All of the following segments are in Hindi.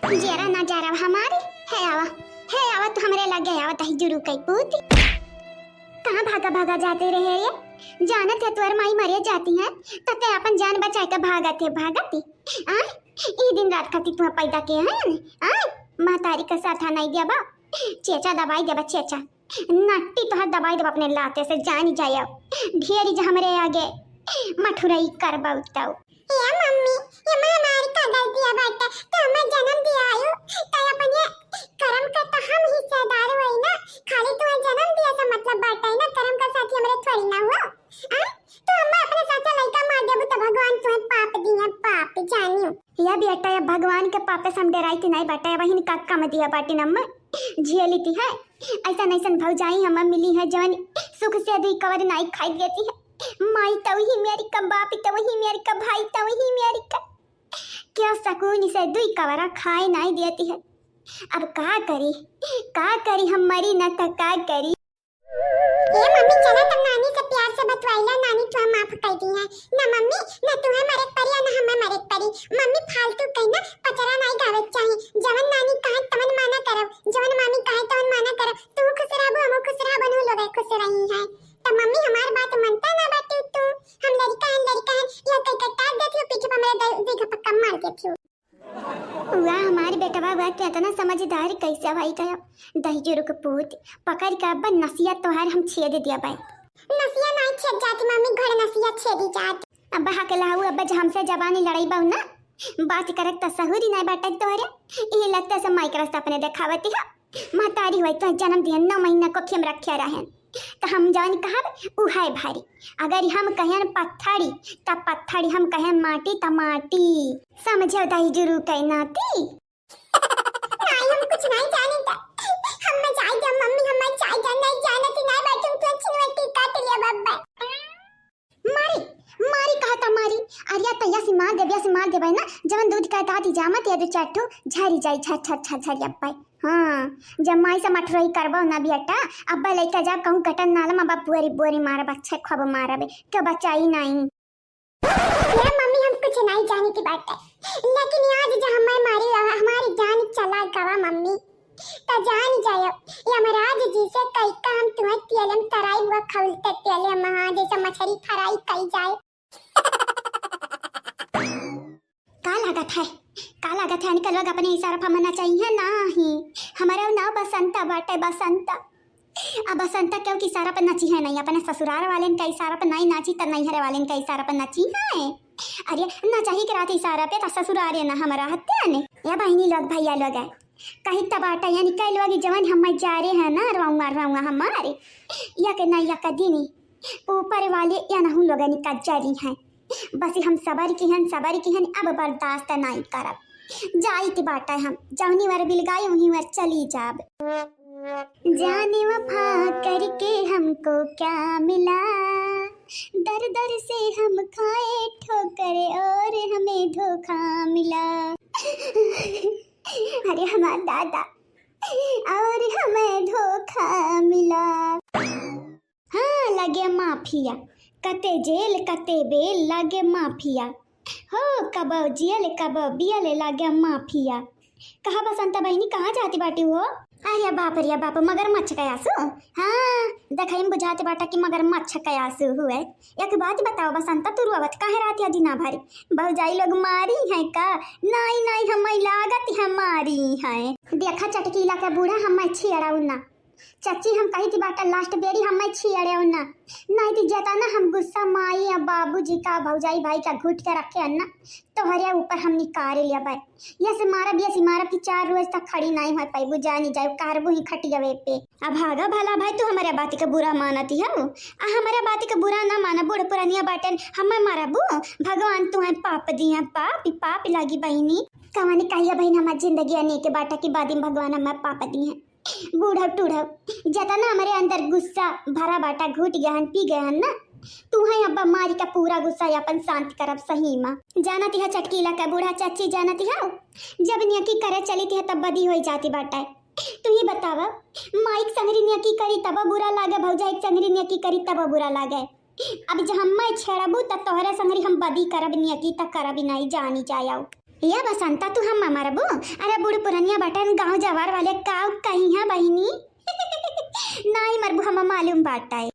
जरा ना जरा हमारे है आवा तो हमरे लग गया आवत ही जुरू कई पूती। कहाँ भागा भागा जाते रहे ये जानत है तोर माई मरे जाती है तते अपन जान बचा के भागती आ ई दिन रात खाती तू पैदा के है आ महतारी का साथा नहीं दिया बा चेचा दवाई दे चेचा नट्टी तो दवाई दे अपने लाते से जानी जाए ढेरी जा हमरे आगे मठुरई कर बहुताऊ ये मम्मी ये हमारी का गलती है बेटा तो हमें जन्म दिया आयो तो अपन ये कर्म का तो हम हिस्सेदार हुए ना खाली तुम्हें जन्म दिया तो मतलब बेटा है ना कर्म का साथी हमारे थोड़ी ना हुआ तो हमें अपने साथ लड़का मार दिया तो भगवान तुम्हें पाप दिया पाप जानियो या बेटा या भगवान के पापे से हम डराई थी नहीं बेटा वही काका में दिया बाटी नम्मा झेली थी है ऐसा नहीं भौजाई हमें मिली है जवन सुख से दी कवर नहीं खाई देती है माई तो वही मेरी का बाप तो वही मेरी का भाई तो वही मेरी का क्या सकून से दुई कवरा खाए नहीं देती है। अब का करी हम मरी न तो का करी। ये मम्मी चला तुम नानी से प्यार से बतवाइला नानी तुम्हें माफ कर दी है ना मम्मी ना तुम्हें मरे परी ना हमें मरे परी मम्मी फालतू कहना पचरा नहीं गावे चाहिए जवन नानी कहे तवन माना करब जवन मामी कहे तवन माना करब तू खुश रहबो हम खुश रहबो नु लोग खुश रही है तो मम्मी हमार बात मानता ना बात तू हम लड़का है या कई कटा देती हो पीछे पर मेरे देखा पक्का मार देती हो वाह हमारी बेटा वाह कितना समझदार कैसे भाई गया दही जोरू के पूत पकड़ के अब नसिया तोहार हम छेद दिया भाई नसिया नहीं छेद जाती मम्मी घर नसिया छेदी जाती अब बहा के लाऊ अब हमसे जबानी लड़ाई बाऊ ना बात करक त सहुरी नहीं बाटा तोहरे ये लगता से माइक्रस अपने देखावती है महतारी हुई तो जन्म दिया 9 महीना को खेम रखे रहे तो हम जान कहा उहाय भारी अगर हम कहें पत्थरी तब पत्थरी हम कहें माटी त माटी समझो दाई जरूर कहनाती नहीं हम कुछ नहीं जानता हम में चाय दे मम्मी हम में चाय दे नहीं जानती नहीं बैठूं तो छिनवटी काट लिया बब्बा मारी कहा था मारी अरिया तैया से मार दे भाई ना जवन दूध का दादी जामत या दो चाटू झरी जाई झर अब्बा हाँ जब माई से मठरई करबो ना बेटा अब्बा लइका जब कहूं कटन नालम अब्बा बोरी मारब अच्छा खब मारबे तो बचाई नहीं ये मम्मी हम कुछ नहीं जानी थी बेटा लेकिन आज जो हमारी जान चला गवा मम्मी तो जान जायो ये महाराज जी से कई काम तुम्हें तेलम तराई हुआ खवलते तेले महा जैसे मछली फ्राई कई जाए का लागत है निकल लोग अपने इशारा फमना चाहिए नहीं हमारा नाव बसंता बाटे बसंता अब बसंता क्यों कि इशारा पर नाची है नहीं अपने ससुराल वाले का इशारा पर नहीं नाची तो नहीं हरे वाले का इशारा पर नाची है अरे ना चाहिए कि रात इशारा पे तो ससुराल ना हमारा हत्या ने या बहनी लोग भैया लोग है कहीं तबाटा यानी कई लोग जवन हम जा रहे हैं ना रवाऊंगा हमारे या के नहीं या कदीनी ऊपर वाले या ना हम लोग निकल जारी हैं बस हम सबर की हैं अब बर्दाश्त नहीं करब जाई की बाटा हम जवनी वर बिलगाई वहीं वर चली जाब जाने वफा करके हमको क्या मिला दर दर से हम खाए ठोकर और हमें धोखा मिला अरे हमारा दादा और हमें धोखा मिला हाँ लगे माफिया कते जेल कते बेल लागे माफिया हो कब जेल कब बियल लागे माफिया कहा बसंता बहनी कहाँ जाती बाटी हो अरे बाप मगरमच्छ कयासु हाँ देखा बुझाते बाटा कि मगरमच्छ कयासु हुए एक बात बताओ बसंता तू रुआवत काहे रात या दिना भर भौजाई लोग मारी है का नहीं हम लागत है मारी है देखा चटकीला का बूढ़ा हम छिड़ाऊ ना चाची हम कही थी बाटा लास्ट बेरी हम छिड़े ना नहीं थी जाता ना हम गुस्सा माई या बाबूजी का भौजाई भाई का घुट के रखे अन्ना तो हरे ऊपर हम निकाल लिया भाई ये से मारब की 4 रोज तक खड़ी नहीं हो पाई बुझा नहीं जाए कारबू ही खट जावे पे अब भागा भला भाई तू हमारे बाती का बुरा मानती है हमारे बाती का बुरा ना माना बूढ़ पुरानिया बाटन हमें मारबू भगवान तुम्हें पाप दिया पाप लागी बहनी कमानी कहिया बहन हमारी जिंदगी अने के बाटा की बादी भगवान हमें पाप दी है बूढ़ा टूढ़ा जता ना हमारे अंदर गुस्सा भरा बाटा घुट गया हन पी गया हन ना तू है अब्बा मारी का पूरा गुस्सा अपन शांत करब सही माँ जानती है चटकीला का बूढ़ा चाची जानती है जब न्यकी करे चली थी तब बदी हो जाती बाटा तू ही बतावा माइक संगरी न्यकी करी तब बुरा लागे भौजाई संगरी न्यकी करी तब बुरा लागे अब जब हम मैं छेड़बू तब तोहरे संगरी हम बदी करब न्यकी तक करब नहीं जानी जाओ या बसंता तू हम मरबो। अरे बूढ़ पुरनिया बटन गांव जवार वाले काव कहीं है बहिनी। नहीं मरबो हम मालूम बाटा है।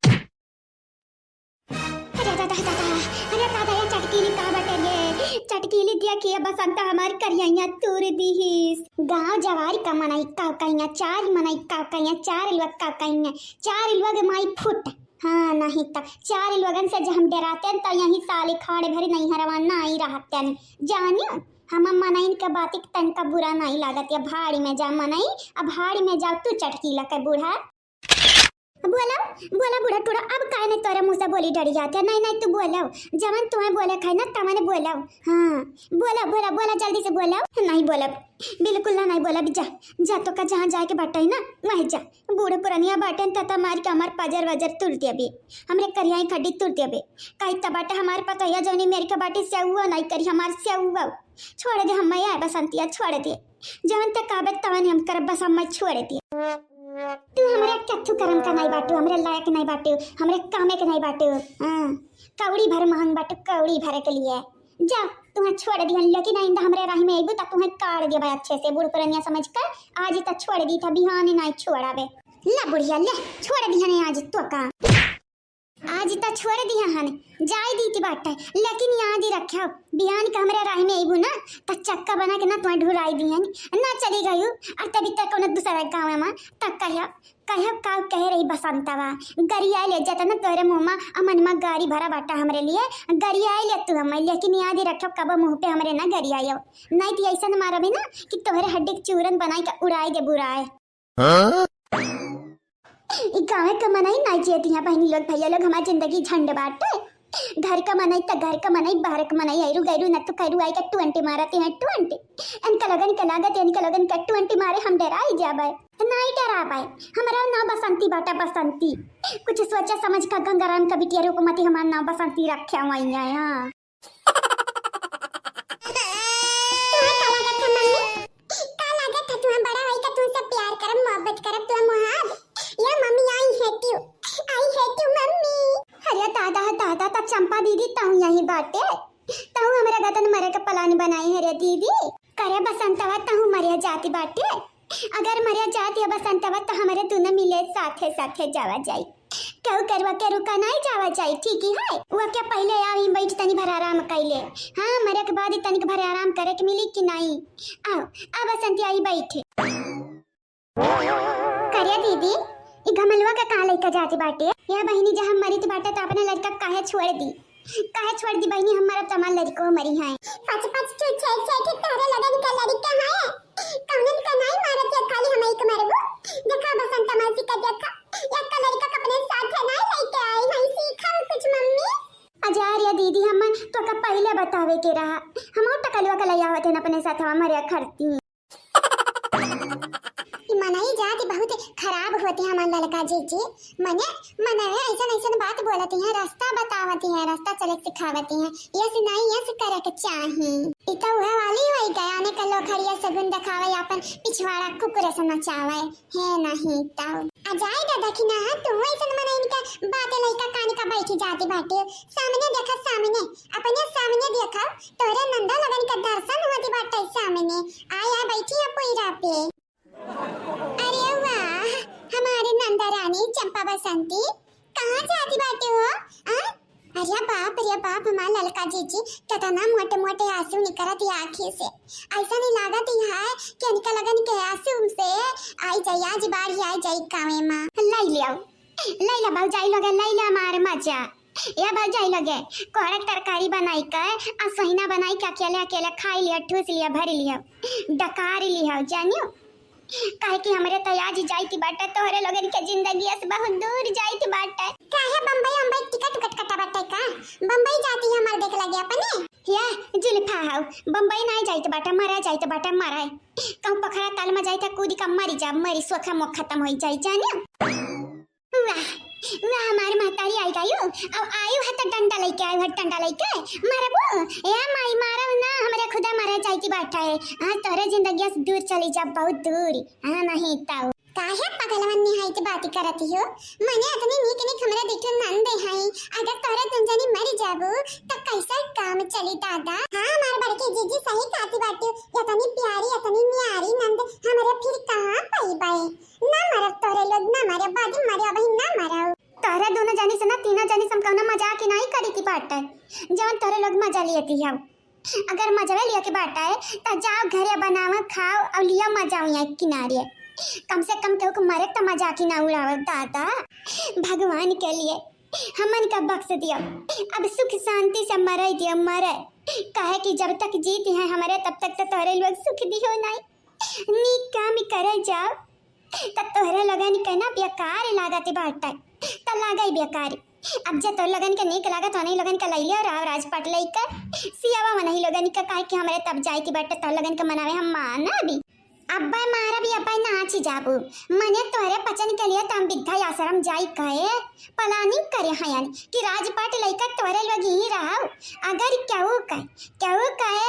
अरे दादा ये चटकीली का बटे ये चटकीली दिया कि बसंता हमारी करिया तूर दीहिस। गांव जवार का मनाई काव कहीं चार मनाई काव कहीं चार लोग काव कहीं चार लोग माई फुट। हाँ नहीं तक चार लोगन से जब हम डराते तो यही साले खाड़े भरे नहीं हरवाना आई रहते जानियो। हम मनाइन के बात तन का बुरा नहीं लागत या भाड़ी में जा मनाई अब भाड़ी में जाओ तू चटकीला के बूढ़ा। बोला बोला बूढ़ा टूढ़ा अब काहे ने तोरे मुंह से बोली डरी जाते। नहीं नहीं तू बोलाओ जवन तुम्हें बोले खाई ना तमने बोलाओ। हाँ बोला बोला बोला जल्दी से बोलाओ। नहीं बोला बिल्कुल ना नहीं बोला जा जा तो का जहाँ जाके बाटे ना वही जा। बूढ़े पुरानिया बाटे तता मार के हमार पजर वजर तुर दिया बे हमरे करियाई खड्डी तुर दिया बे कई तबाटे हमारे पता या जौनी मेरे के बाटे से हुआ नहीं करी हमार से हुआ छोड़ दे हम आए बसंतिया छोड़ दे जवन तक काबे तवन हम कर बस हम छोड़ दे। तू हमरे कथु करम का नहीं बाटू हमरे लायक नहीं बाटू हमरे कामे के नहीं बाटू। कौड़ी भर महंग बाटू कौड़ी भरे के लिए जा तुम्हें छोड़ दिया लेकिन आइंदा हमरे राही में आइबू तब तुम्हें काट दिया भाई अच्छे से बूढ़ पुरानिया समझ कर आज तक छोड़ दी था बिहान नहीं छोड़ावे। ला बुढ़िया ले छोड़ दिया नहीं आज तो का आज तक छोड़ दिया हन जाई दी थी बात लेकिन याद ही रखा बिहान का हमरे राही में आइबू ना तो चक्का बना के ना तुम्हें ढुराई दी ना चली गई और तभी तक उन्हें दूसरा गाँव में तक कह कह रही बसंतवा गरिया ले जाता ना तोरे मुँह में अमन में गाड़ी भरा बाटा हमरे लिए गरिया ले तू हम लेकिन याद ही रखो कब मुँह पे हमरे ना गरिया नहीं तो ऐसा मारा भी ना कि तोहरे हड्डी चूरन बनाई का उड़ाई दे बुराए। गाँव का मनाई नहीं चाहिए यहाँ बहनी लोग भैया लोग हमारी जिंदगी झंड बाटे घर का मनाई तो घर का मनाई बाहर का मनाई ऐरू गैरू न तो कैरू आई का 20 मारते हैं 20 इनका लगन का लागत इनका लगन का 20 मारे हम डराई जाबे नहीं डरा पाए हमारा नाम बसंती बाटा बसंती कुछ सोचा समझ का गंगाराम का बिटिया रूपमती हमारा नाम बसंती रखा हुआ यहाँ। चंपा दीदी ताऊ यही बाटे ताऊ हमारा गतन मरे का प्लान बनाई है रे दीदी करे बसंतवा ताऊ मरिया जाती बाटे अगर मरिया जाती है बसंतवा तो हमारे दोनों मिले साथे साथे जावा जाई क्यों करवा के रुका नहीं जावा जाई ठीक है वो क्या पहले आई बैठ तनी भर आराम कैले। हाँ मरे के बाद तनिक भर आराम करे के मिली कि नहीं आओ अब बसंती आई बैठे करिया दीदी ई घमलवा का कहाँ लेकर जाती बाटे या बहनी जहाँ मरी तो बाटे तो अपने लड़का काहे छोड़ दी बहनी हमारा तमाम लड़को मरी है पाँच तो छे छे तारे लगन का लड़का है कौनन का नहीं मारे थे खाली हम एक मरबो देखा बसंत मासी का देखा एक का लड़का अपने साथ है नहीं लेके आई नहीं सीखा कुछ मम्मी अजार या दीदी हम तो का पहले बतावे के रहा हम टकलवा का लिया होते अपने साथ हमारे खरती मनाई जाती बहुत खराब होती है हमारे लड़का जी मने मने ऐसा बात बोलती है रास्ता बतावती है रास्ता चले सिखावती है यस नहीं यस करे के चाहिए इतना हुआ वाली होई गया ने कलो खड़िया सगुन दिखावे अपन पिछवाड़ा कुकुर से नचावे है नहीं ताऊ आ जाए दादा कि ना तू ऐसा मने इनका बात लइका कानी का बैठी जाती बाटे सामने देखा सामने अपने सामने देखा तोरे नंदा लगन का दर्शन होती बाटे सामने आया बैठी है पोईरा पे। अरे वाह हमारे नंदा रानी चंपा बसंती कहाँ जाती बाटे हो अरे बाप हमारा लड़का जीजी तथा ना मोटे मोटे आंसू निकलत आँखी से ऐसा नहीं लागत है कि इनका लगन के आंसू से आई जाई आज बाढ़ आई जाई कावे माँ लैला बाऊ जाई लगे लैला मार मजा या बाऊ जाई लगे कोहरा तरकारी बनाई कर आ सहीना बनाई के अकेले अकेले खाई लिया ठूस लिया भर लिया डकार लिया जानियो काहे कि हमरे तो आज जाईती बाटे तोहरे लोगन के जिंदगी से बहुत दूर जाईती बाटे काहे बम्बई टिकट कटा बाटे का बम्बई जाती है हमार देख लगे अपने या जुल्फा हाउ बम्बई नहीं जाईती बाटे मरा जाईती बाटे मराए कहूं पोखरा ताल में जाईता कूदी का मरी जा मरी सोखा मुख खत्म हो जाई जानियो। वाह वाह हमारी महतारी आई गई अब आयु है तो डंडा लेके आयु है डंडा लेके मारबो या माई मारो ना हमारे खुदा मारे जाईती बाटे हां तोरे जिंदगी से दूर चली जा बहुत दूर हां नहीं ताऊ काहे पगलवन निहाई के बात करती हो? मने अतनी नीक नीक हमरा देखन नंदे हई, अगर तोरे तुमजनी मर जाबू त कैसा काम चली दादा? हां हमार बड़के जीजी सही कहती बाटी, इतनी प्यारी इतनी न्यारी नंद हमरे फिर कहां पाईबाई? ना मरब तोरे लोग, ना मरे बादी मरे अभी ना मरब। तोरे दोनों जानी से ना तीनों जानी सम कौनो मजाक ही नहीं करी की बात है, जवन तोरे लोग मजा लेती हो। अगर मजा लिया के बात है त जाओ घरे बनाओ खाओ और लिया मजा यहाँ किनारे, कम से कम केहू को मरे तो मजाक ही ना उड़ाओ दादा। भगवान के लिए हमन का बख्श दियो, अब सुख शांति से मरे दियो मरे, काहे कि जब तक जीती है हमारे तब तक तो तोरे लोग सुख दियो नहीं। नीक काम करे जाओ त तोहरे लगन के ना बेकार लागत बाटे त लागई बेकार। अब जे तोर लगन के नीक लागत नहीं लगन के लइले और राजपाट लेकर सियावा मन ही लगन के काहे कि हमारे तब जाए की बाटे तोर लगन के मनावे हम माना भी। अब्बा मारा भी अब्बा नाच जाबू मने तोरे पचन के लिए तम विद्या आश्रम जाई कहे प्लानिंग करे हयन कि राजपाट लेकर तोरे लोग ही रहो। अगर केहू कहे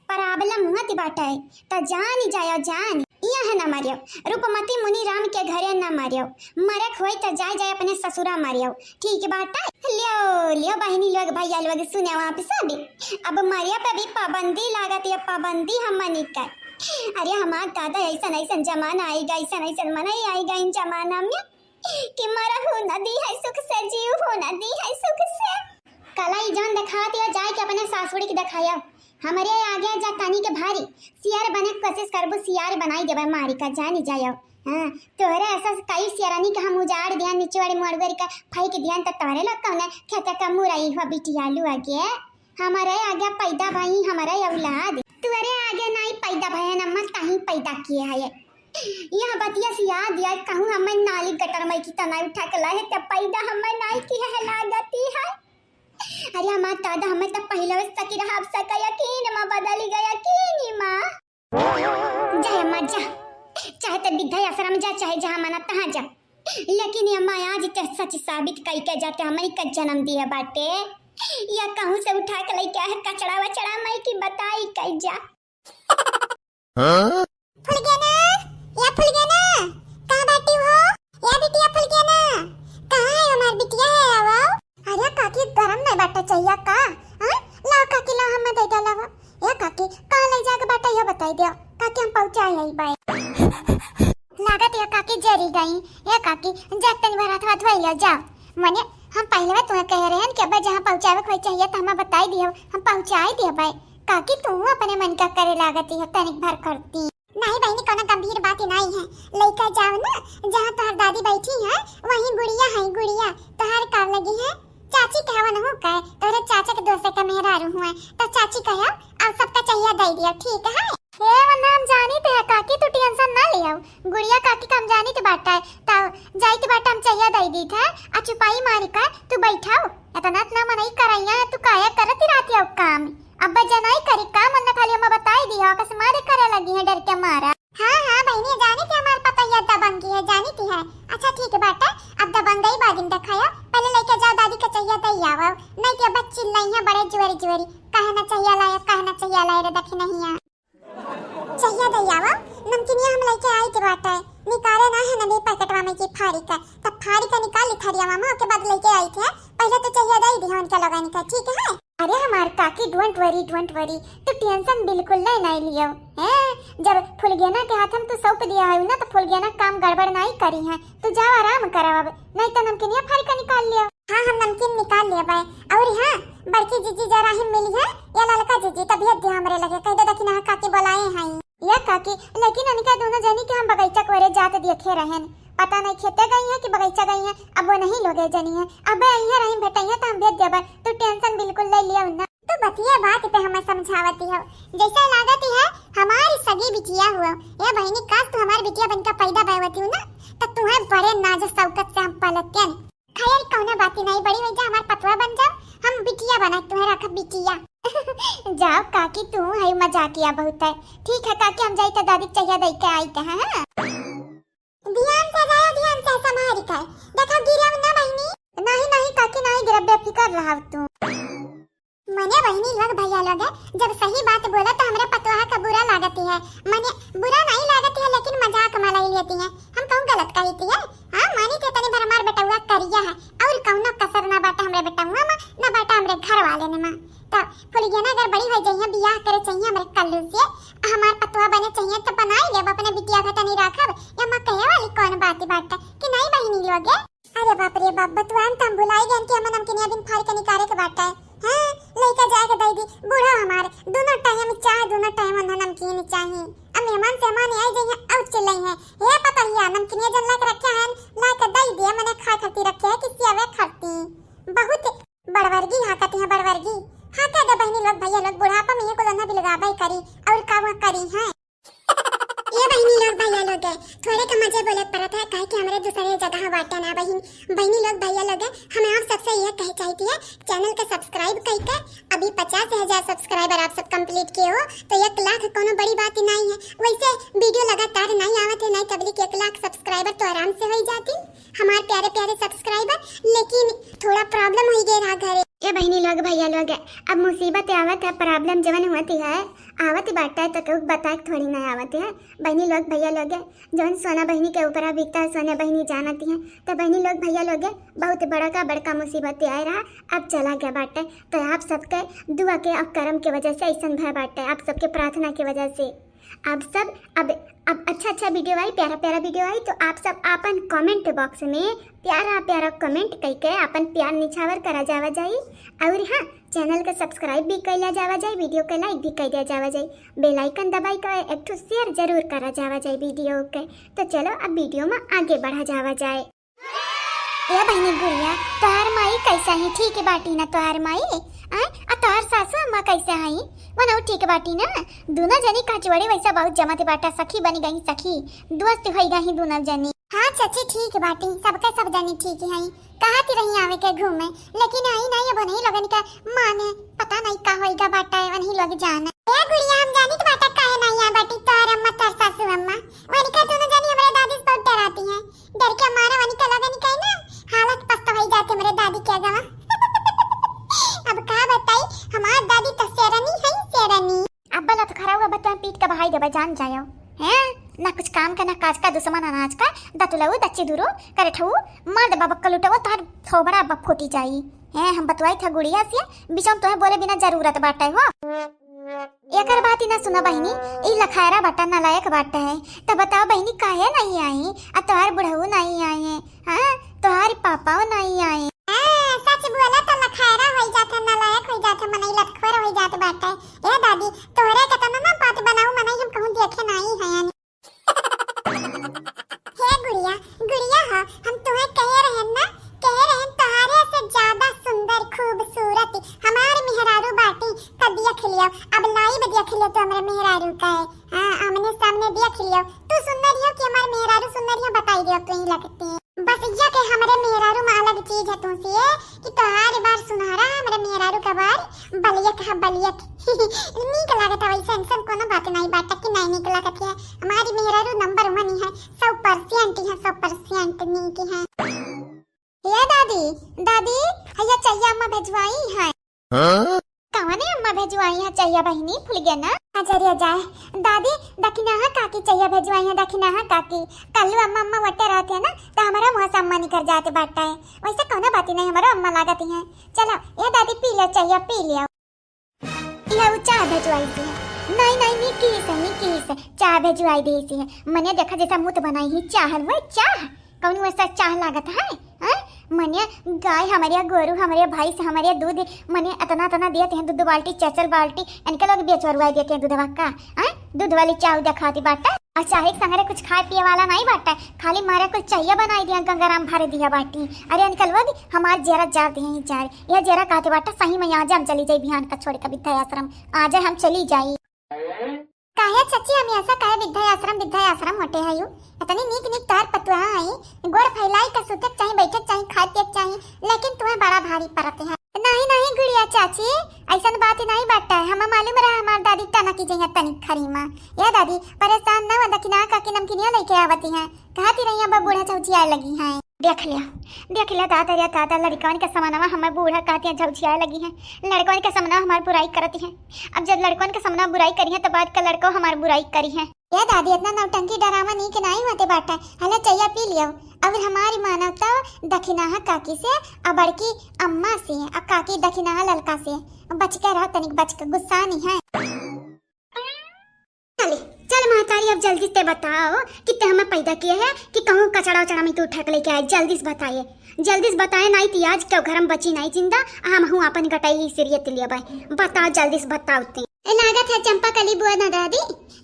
प्रॉब्लम हुआ बाटे तो जान जायो जान यह न मारियो, रूपमती मुनि राम के घरे न मारियो, मरक होई तो जाए अपने ससुरा मारियो। ठीक बात है, लियो बहनी लोग भैया लोग सुने वहाँ पे सभी। अब मरिया पे भी पाबंदी लागत है, पाबंदी हम मनी कर। अरे हमार दादा ऐसा जमाना आएगा, ऐसा मनाई आएगा इन जमाना में कि मरा हो नदी है सुख से, जीव हो नदी है सुख से। कलाई जान दिखाती है जाए के अपने सासुड़ी के दिखाया, हमारे आगे जा तानी के भारी सियार बने कोशिश करबो, सियार बनाई देबे मारी का जानी जायो। हां तोरे ऐसा कई सियारानी का हम उजाड़ दिया नीचे वाले मोड़गर का फाई के ध्यान त तोरे लोग कौन खेत का मुरई हो बिटियालू आगे हमारे आगे पैदा भाई हमारे औलाद, तोरे आगे नहीं पैदा भया न मत ताही पैदा किए है। यह बतिया से याद याद कहूं हमें नाली गटर में की तना उठा के लाए तब पैदा हमें नहीं की है लागती है। अरे हमार दादा हमें तब पहले सकी रहा अब सका यकीन मां बदली गया यकीन मां जय मां जा, चाहे तो विद्या आश्रम जा चाहे जहां मना तहां जा, लेकिन ये मां आज ते सच साबित कई के जाते हमें का जन्म दिया बाटे या कहूं से उठा के लेके है कचड़ा वचड़ा मैं की बताई कई जा। फूल गया ना या फूल गया ना, कहां बैठी हो या बिटिया? फूल गया ना, कहां है हमार बिटिया है वो? अरे काकी गरम नहीं बाटा चाहिए का? हां लाओ काकी लाओ हम दे डाला हो। ए काकी कहां ले जाके बाटा ये बताई दियो काकी हम पहुंचाए यही बाय। लागत है काकी जरी गई। ए काकी जतन भरा था धोई लो जाओ, मने हम पहले में तुम्हें कह रहे हैं कि अब जहां पहुंचावे कोई चाहिए तो हमें बताई दियो, हम पहुंचाई दियो भाई। काकी तू अपने मन का करे लागती है तनिक भर करती नहीं बहनी, कोनो गंभीर बात नहीं है, लेकर जाओ ना जहां तोहर दादी बैठी है वहीं गुड़िया है, गुड़िया तोहर कार लगी है। चाची कहवन हो कहे तोरे चाचा के दोस्त का मेहरारू हुआ तो चाची कहो और सबका चाहिए दे दियो ठीक है। ए वरना हम जानी ते है काकी तू टेंशन ना लियो, गुड़िया काकी का हम जानी ते बाटा है तो जाई के बाटा हम चाहिए दे दी था आ चुपाई मारी का तू बैठाओ इतना ना मनई करैया तू काया करती रहती है काम। अब जनाई करी काम न खाली हम बताई दियो कस मारे करे लगी है डर के मारा। हां बहनी जानी थी हमारे पता ये दबंगी है जानी थी है। अच्छा ठीक है बेटा अब दबंगई बाजिन दिखाया, पहले लेके जाओ दादी का चाहिए दई आओ नहीं कि बच्ची नहीं है बड़े जुएरी जुएरी कहना चाहिए लाया कहना चाहिए लाया रे देखी नहीं है चाहिए दई आओ। नमकीनिया हम लेके आई थी बेटा निकाले ना है नदी पैकेटवा में की फारी का तब फारी का निकाल ली थरिया मामा के बाद लेके आई थे, पहले तो चाहिए दई दी उनका लगाने का ठीक है। अरे हमार काकी डोंट वरी तू टेंशन बिल्कुल नहीं लियो हैं। जब फुलगेना के हाथ हम तो सौंप दिया है ना तो फुलगेना काम गड़बड़ नहीं करी है, तू जाओ आराम करो अब नहीं तो नमकीनिया फारी का निकाल लियो। हां हम नमकीन निकाल लिए भाई। और हां बड़की जीजी जरा ही मिली है या ललका जीजी तबीयत ध्यान रे लगे कह दे दखिना काकी बुलाए हैं या काकी, लेकिन अनिका दोनों जनी के हम बगीचा कोरे जाते देखे रहन पता नहीं खेते गई है कि बगीचा गई है अब वो नहीं लोगे जनी है अब यहीं रही भेटैया तो हम भेज देबा तू टेंशन बिल्कुल ले लियो ना। तो बतिया बात पे हमें समझावती हो जैसा लागती है हमारी सगी बिटिया हुआ ये बहनी काश तू हमारी बिटिया बनकर पैदा भयवती हो ना तो तुम्हें बड़े नाज शौकत से हम पलटते हैं। खैर कौन बात नहीं बड़ी वजह हमार पतवा बन जाओ हम बिटिया बना तुम्हें रख बिटिया। जाओ काकी तू है मजाकिया बहुत है। ठीक है काकी हम जाई तो दादी चाहिए दे के आई थे। हां ध्यान से जाओ ध्यान से संभाल कर देखो गिरव ना बहनी। नहीं काकी नहीं गिरब बेफिक्र रहो तू। मने बहनी लोग भैया लोग जब सही बात बोला तो हमरे पतवाह का बुरा लागती है, मने बुरा नहीं लागती है लेकिन मजाक में ले लेती है। हम कहूं गलत बात कही थी हां मानी थे तनी भर हमार बेटवा करिया है और कौनो कसर ना बाटा हमरे बेटवा में ना बाटा हमरे घर वाले ने मां त फुलिया ना अगर बड़ी हो जाइए बियाह करे चाहिए हमरे कल्लू से हमार पतवा बने चाहिए तो बनाई लेब अपने बिटिया का तनी राखब या मां कहे वाली कौन बात बाटा कि नहीं बहिनी लोगे। अरे बाप रे बाप बतवान तुम भुलाई गए कि हम नमकीनिया दिन फाड़ के निकाले के बाटा है हां लइका जाके दई दी बूढ़ा हमारे दोनों टाइम चाय दोनों टाइम नमकीन चाहिए। अब मेहमान सामान आई जाइए और चले हैं ये पता ही नमकीनिया जन ला के रखे हैं ला के दई दिया मैंने खा खाती रखे है किसी अवे खाती बहुत बड़वर्गी हाकती है बड़वर्गी हाँ क्या दे बहनी लोग भैया लोग बुढ़ापा में ये को लोना भी लगाबाई करी और काम करी है ये बहनी लोग भैया लोग है थोड़े का मजे बोले पड़ता है काहे कि हमरे दूसरे जगह बाटा ना बहनी लोग भैया लोग है हमें आप सबसे यह कह चाहती है चैनल को सब्सक्राइब करके अभी 50,000 सब्सक्राइबर आप सब कंप्लीट किए हो तो 1 लाख कोनो बड़ी बात नहीं है। वैसे वीडियो लगातार नहीं आवत है नहीं तबलीग 1 लाख सब्सक्राइबर तो आराम से हो जाती हमारे प्यारे प्यारे सब्सक्राइबर लेकिन थोड़ा प्रॉब्लम हो गया घरे ये बहनी लोग भैया लोग अब मुसीबत आवत है प्रॉब्लम जवन होती है आवत बाटा है तो कब बता थोड़ी नहीं आवत है बहनी लोग भैया लोग जवन सोना बहनी के ऊपर बीतता है सोना बहनी जानती है तो बहनी लोग भैया लोग बहुत बड़ा मुसीबत आया रहा अब चला गया बाटे तो आप सबके दुआ के और कर्म की वजह से ऐसा भय बाटे आप सबके प्रार्थना की वजह से आप सब अब अच्छा वीडियो आई प्यारा वीडियो आई तो आप सब अपन कमेंट बॉक्स में प्यारा कमेंट करके अपन प्यार निछावर करा जावा जाई और हाँ चैनल को सब्सक्राइब भी कर लिया जावा जाए वीडियो को लाइक भी कर दिया जावा जाए बेल आइकन दबाई कर एक ठो शेयर जरूर करा जावा जाए वीडियो के। तो चलो अब वीडियो में आगे बढ़ा जावा जाए। ये बहनी गुड़िया तोहार माई कैसा है ठीक है बाटी ना तोहार माई तोहार सासू अम्मा कैसे आई मनो ठीक बाटी ना दोनों जनी कचवड़ी वैसा बहुत जमाते बाटा सखी बनी गई सखी दोस्त हो गई दोनों जनी। हाँ चाची ठीक बाटी सबके सब जनी ठीक है कहा थी रही आवे के घूमे लेकिन आई नहीं अब नहीं लगन का माने पता नहीं का होएगा बाटा है वही लोग जाना ए गुड़िया हम जानी तो बाटा काहे नहीं आ बाटी तोहार अम्मा तोहार सासू अम्मा वनी का दोनों जनी हमारे दादी से बहुत डराती हैं डर के मारे वनी का लगन का ना हालत पस्त हो जाते मेरे दादी क्या गवा अब कहा बताई हमार दादी तो शेरनी है शेरनी अब बला तो खरा हुआ बता पीट का भाई देबा जान जायो हैं ना कुछ काम का ना काज का दुश्मन अनाज का दतुलाऊ दच्चे दूरो करे ठऊ मार दे बाबा कलुटवा तार थोबड़ा अब फूटी जाई हैं हम बतवाई था गुड़िया से बिचम तोहे बोले बिना जरूरत बाटे हो एकर बात ही ना सुना बहनी ई लखायरा बाटा नालायक बाटा है तब बताओ बहनी काहे नहीं आई आ तोहार बुढ़ऊ नहीं आए हां तोहार पापाओ नहीं आए सच बोला तो लखायरा हो जाता नालायक हो जाता मनई लखवर हो जाता बाटा ए दादी तोरे के तना ना बात बनाऊ मनई हम कहूं देखे नहीं है यानी हे गुड़िया गुड़िया हो हम तुम्हें कह रहे ना तुम्हारे से ज्यादा सुंदर खूबसूरत हमारे मेहरारू बाटी कब दिया खिलियो अब लाई बदिया खिलियो तो हमारे मेहरारू का है हां आमने सामने दिया खिलियो तू सुंदर हो कि हमारे मेहरारू सुंदर हो बताई दियो तो ही लगती है बस ये के हमारे मेहरारू में अलग चीज है तुमसे कि तोहार बार सुनहरा हमारे मेहरारू का बार बलियक है बलियक नीक लागत है वैसे इंसान कोनो बात नहीं बाटा कि नहीं नीक लागत है हमारी मेहरारू नंबर 1 है 100% है 100% नीक है। ये दादी दादी हया चाहिए अम्मा भेजवाई है कौन है अम्मा भेजवाई है चाहिए बहनी भूल गया ना अजरिया जाए दादी दखिना काकी चाहिए भेजवाई है दखिना काकी कल अम्मा अम्मा वटे रहते हैं ना तो हमारा मुंह से अम्मा निकल जाते बाटा है वैसे कोनो बात नहीं हमारा अम्मा लागती है चलो ये दादी पी ले चाहिए पी लिया ये चाय भेजवाई थी नहीं की से चाय भेजवाई दी थी मैंने देखा जैसा मुंह बनाई ही चाह वो चाह कौन वैसा चाह लागत है मने गाय हमारे गोरू हमारे भाई से हमारे दूध मने इतना देते हैं दूध बाल्टी चचल बाल्टी इनके लोग बेचवरवाई देते हैं दूध का दूध वाली चाह दिखाती बाटा और चाहे संगरे कुछ खाए पिए वाला नहीं बाटा खाली मारे कुछ चाहिए बनाई दिया गंगाराम भरे दिया बाटी अरे अंकल वो हमारे जेरा जार दिए ही जार यह जेरा कहते बाटा सही में आज हम चली जाए बिहान का छोड़ का विद्याश्रम आज हम चली जाई काहे चाची हम ऐसा काहे विद्याश्रम होते हैं यू इतनी नीक तार पतुआ आई गोड़ फैलाई का सुतक चाहिए बैठक चाहिए खाए पिए चाहिए लेकिन तुम्हें बड़ा भारी पड़ते हैं नहीं गुड़िया चाची ऐसा बात नहीं बाटा है हमें मालूम रहा हमारी दादी टना की जगह तनिक खरी माँ ये दादी परेशान न हो दखिना काकी नमकीनिया लेके आवती हैं कहती रही अब बूढ़ा चौचिया लगी हैं देख लिया दादा लड़कन के समानवा हमारे बूढ़ा कहती हैं झौझिया लगी हैं लड़कन के समानवा हमारी बुराई करती हैं अब जब लड़कन के समानवा बुराई करी है तो बाद का लड़को हमारी बुराई करी है ये दादी इतना नौटंकी डरावा नहीं के नहीं होते बाटा। हला चाहिए पी लियो। अब हमारी मानवता दखिनाहा काकी से और बड़की अम्मा से और काकी दखिनाहा ललका से। बच के रहो तनिक, बच के, गुस्सा नहीं है। चल चल महतारी अब जल्दी से बताओ कितने हमें पैदा किए है कि कहूँ कचड़ा उचड़ा में तो उठा के लेके आए। जल्दी से बताइए, जल्दी से बताए, नहीं तो आज क्यों घर में बची नहीं जिंदा। हम हूँ अपन गटाई सीरियत लिया भाई। बताओ जल्दी से बताओ। लागत है चंपा कली बुआ ना दादी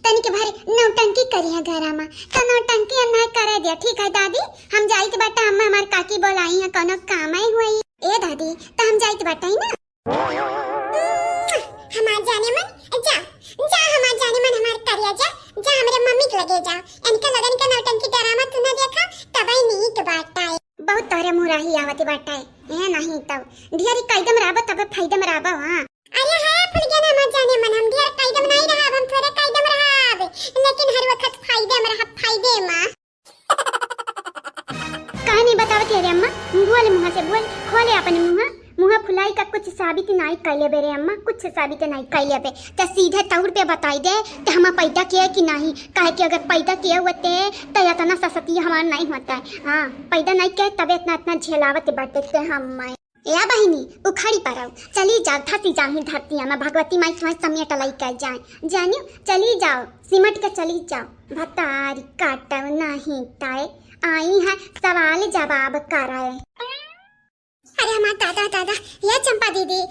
तनिक भर नौटंकी करी है घर में तो नौटंकी ना करे दिया। ठीक है दादी, हम जाइत बाटा। अम्मा हमार काकी बोलाई है कोनो काम आई हुई। ए दादी तो हम जाइत बाटा ही ना। हमार जाने मन जा जा, हमार जाने मन हमार करिया जा जा, हमरे मम्मी के लगे जा। इनका लगन का नौटंकी ड्रामा तू ना देखा तबई नहीं के बाटा है। बहुत तोरे मुराही आवत बाटा है। ए नहीं तब ढेरी कायदम राबा तब फायदा में राबा। हां अरे हां फुल गया ना जाने मन। हम ढेर कायदम नहीं रहा, हम थोड़े कायदम रहा, लेकिन हर वक्त फायदे में रहा, फायदे में। कहानी बतावत है रे अम्मा। बोल मुंह से बोल, खोले अपन मुंह फुलाई का कुछ साबित नहीं कैले बेरे अम्मा, कुछ साबित नहीं कैले बे। तो सीधे तौर पे बताई दे कि हम पैदा किए कि नहीं। कहे कि अगर पैदा किए होते तो इतना ससती हमारा नहीं होता है। हाँ पैदा नहीं किए तब इतना इतना झेलावत बैठते हम। या बहिनी उखाड़ी पाराऊ, चली जाओ धसी जाही धरती में भगवती माई तुम्हारे समेट लाई कर जाए। जानियो चली जाओ, सिमट के चली जाओ। भतारी काटव नहीं ताए आई है सवाल जवाब कराए। अरे हमार दादा ये चंपा दीदी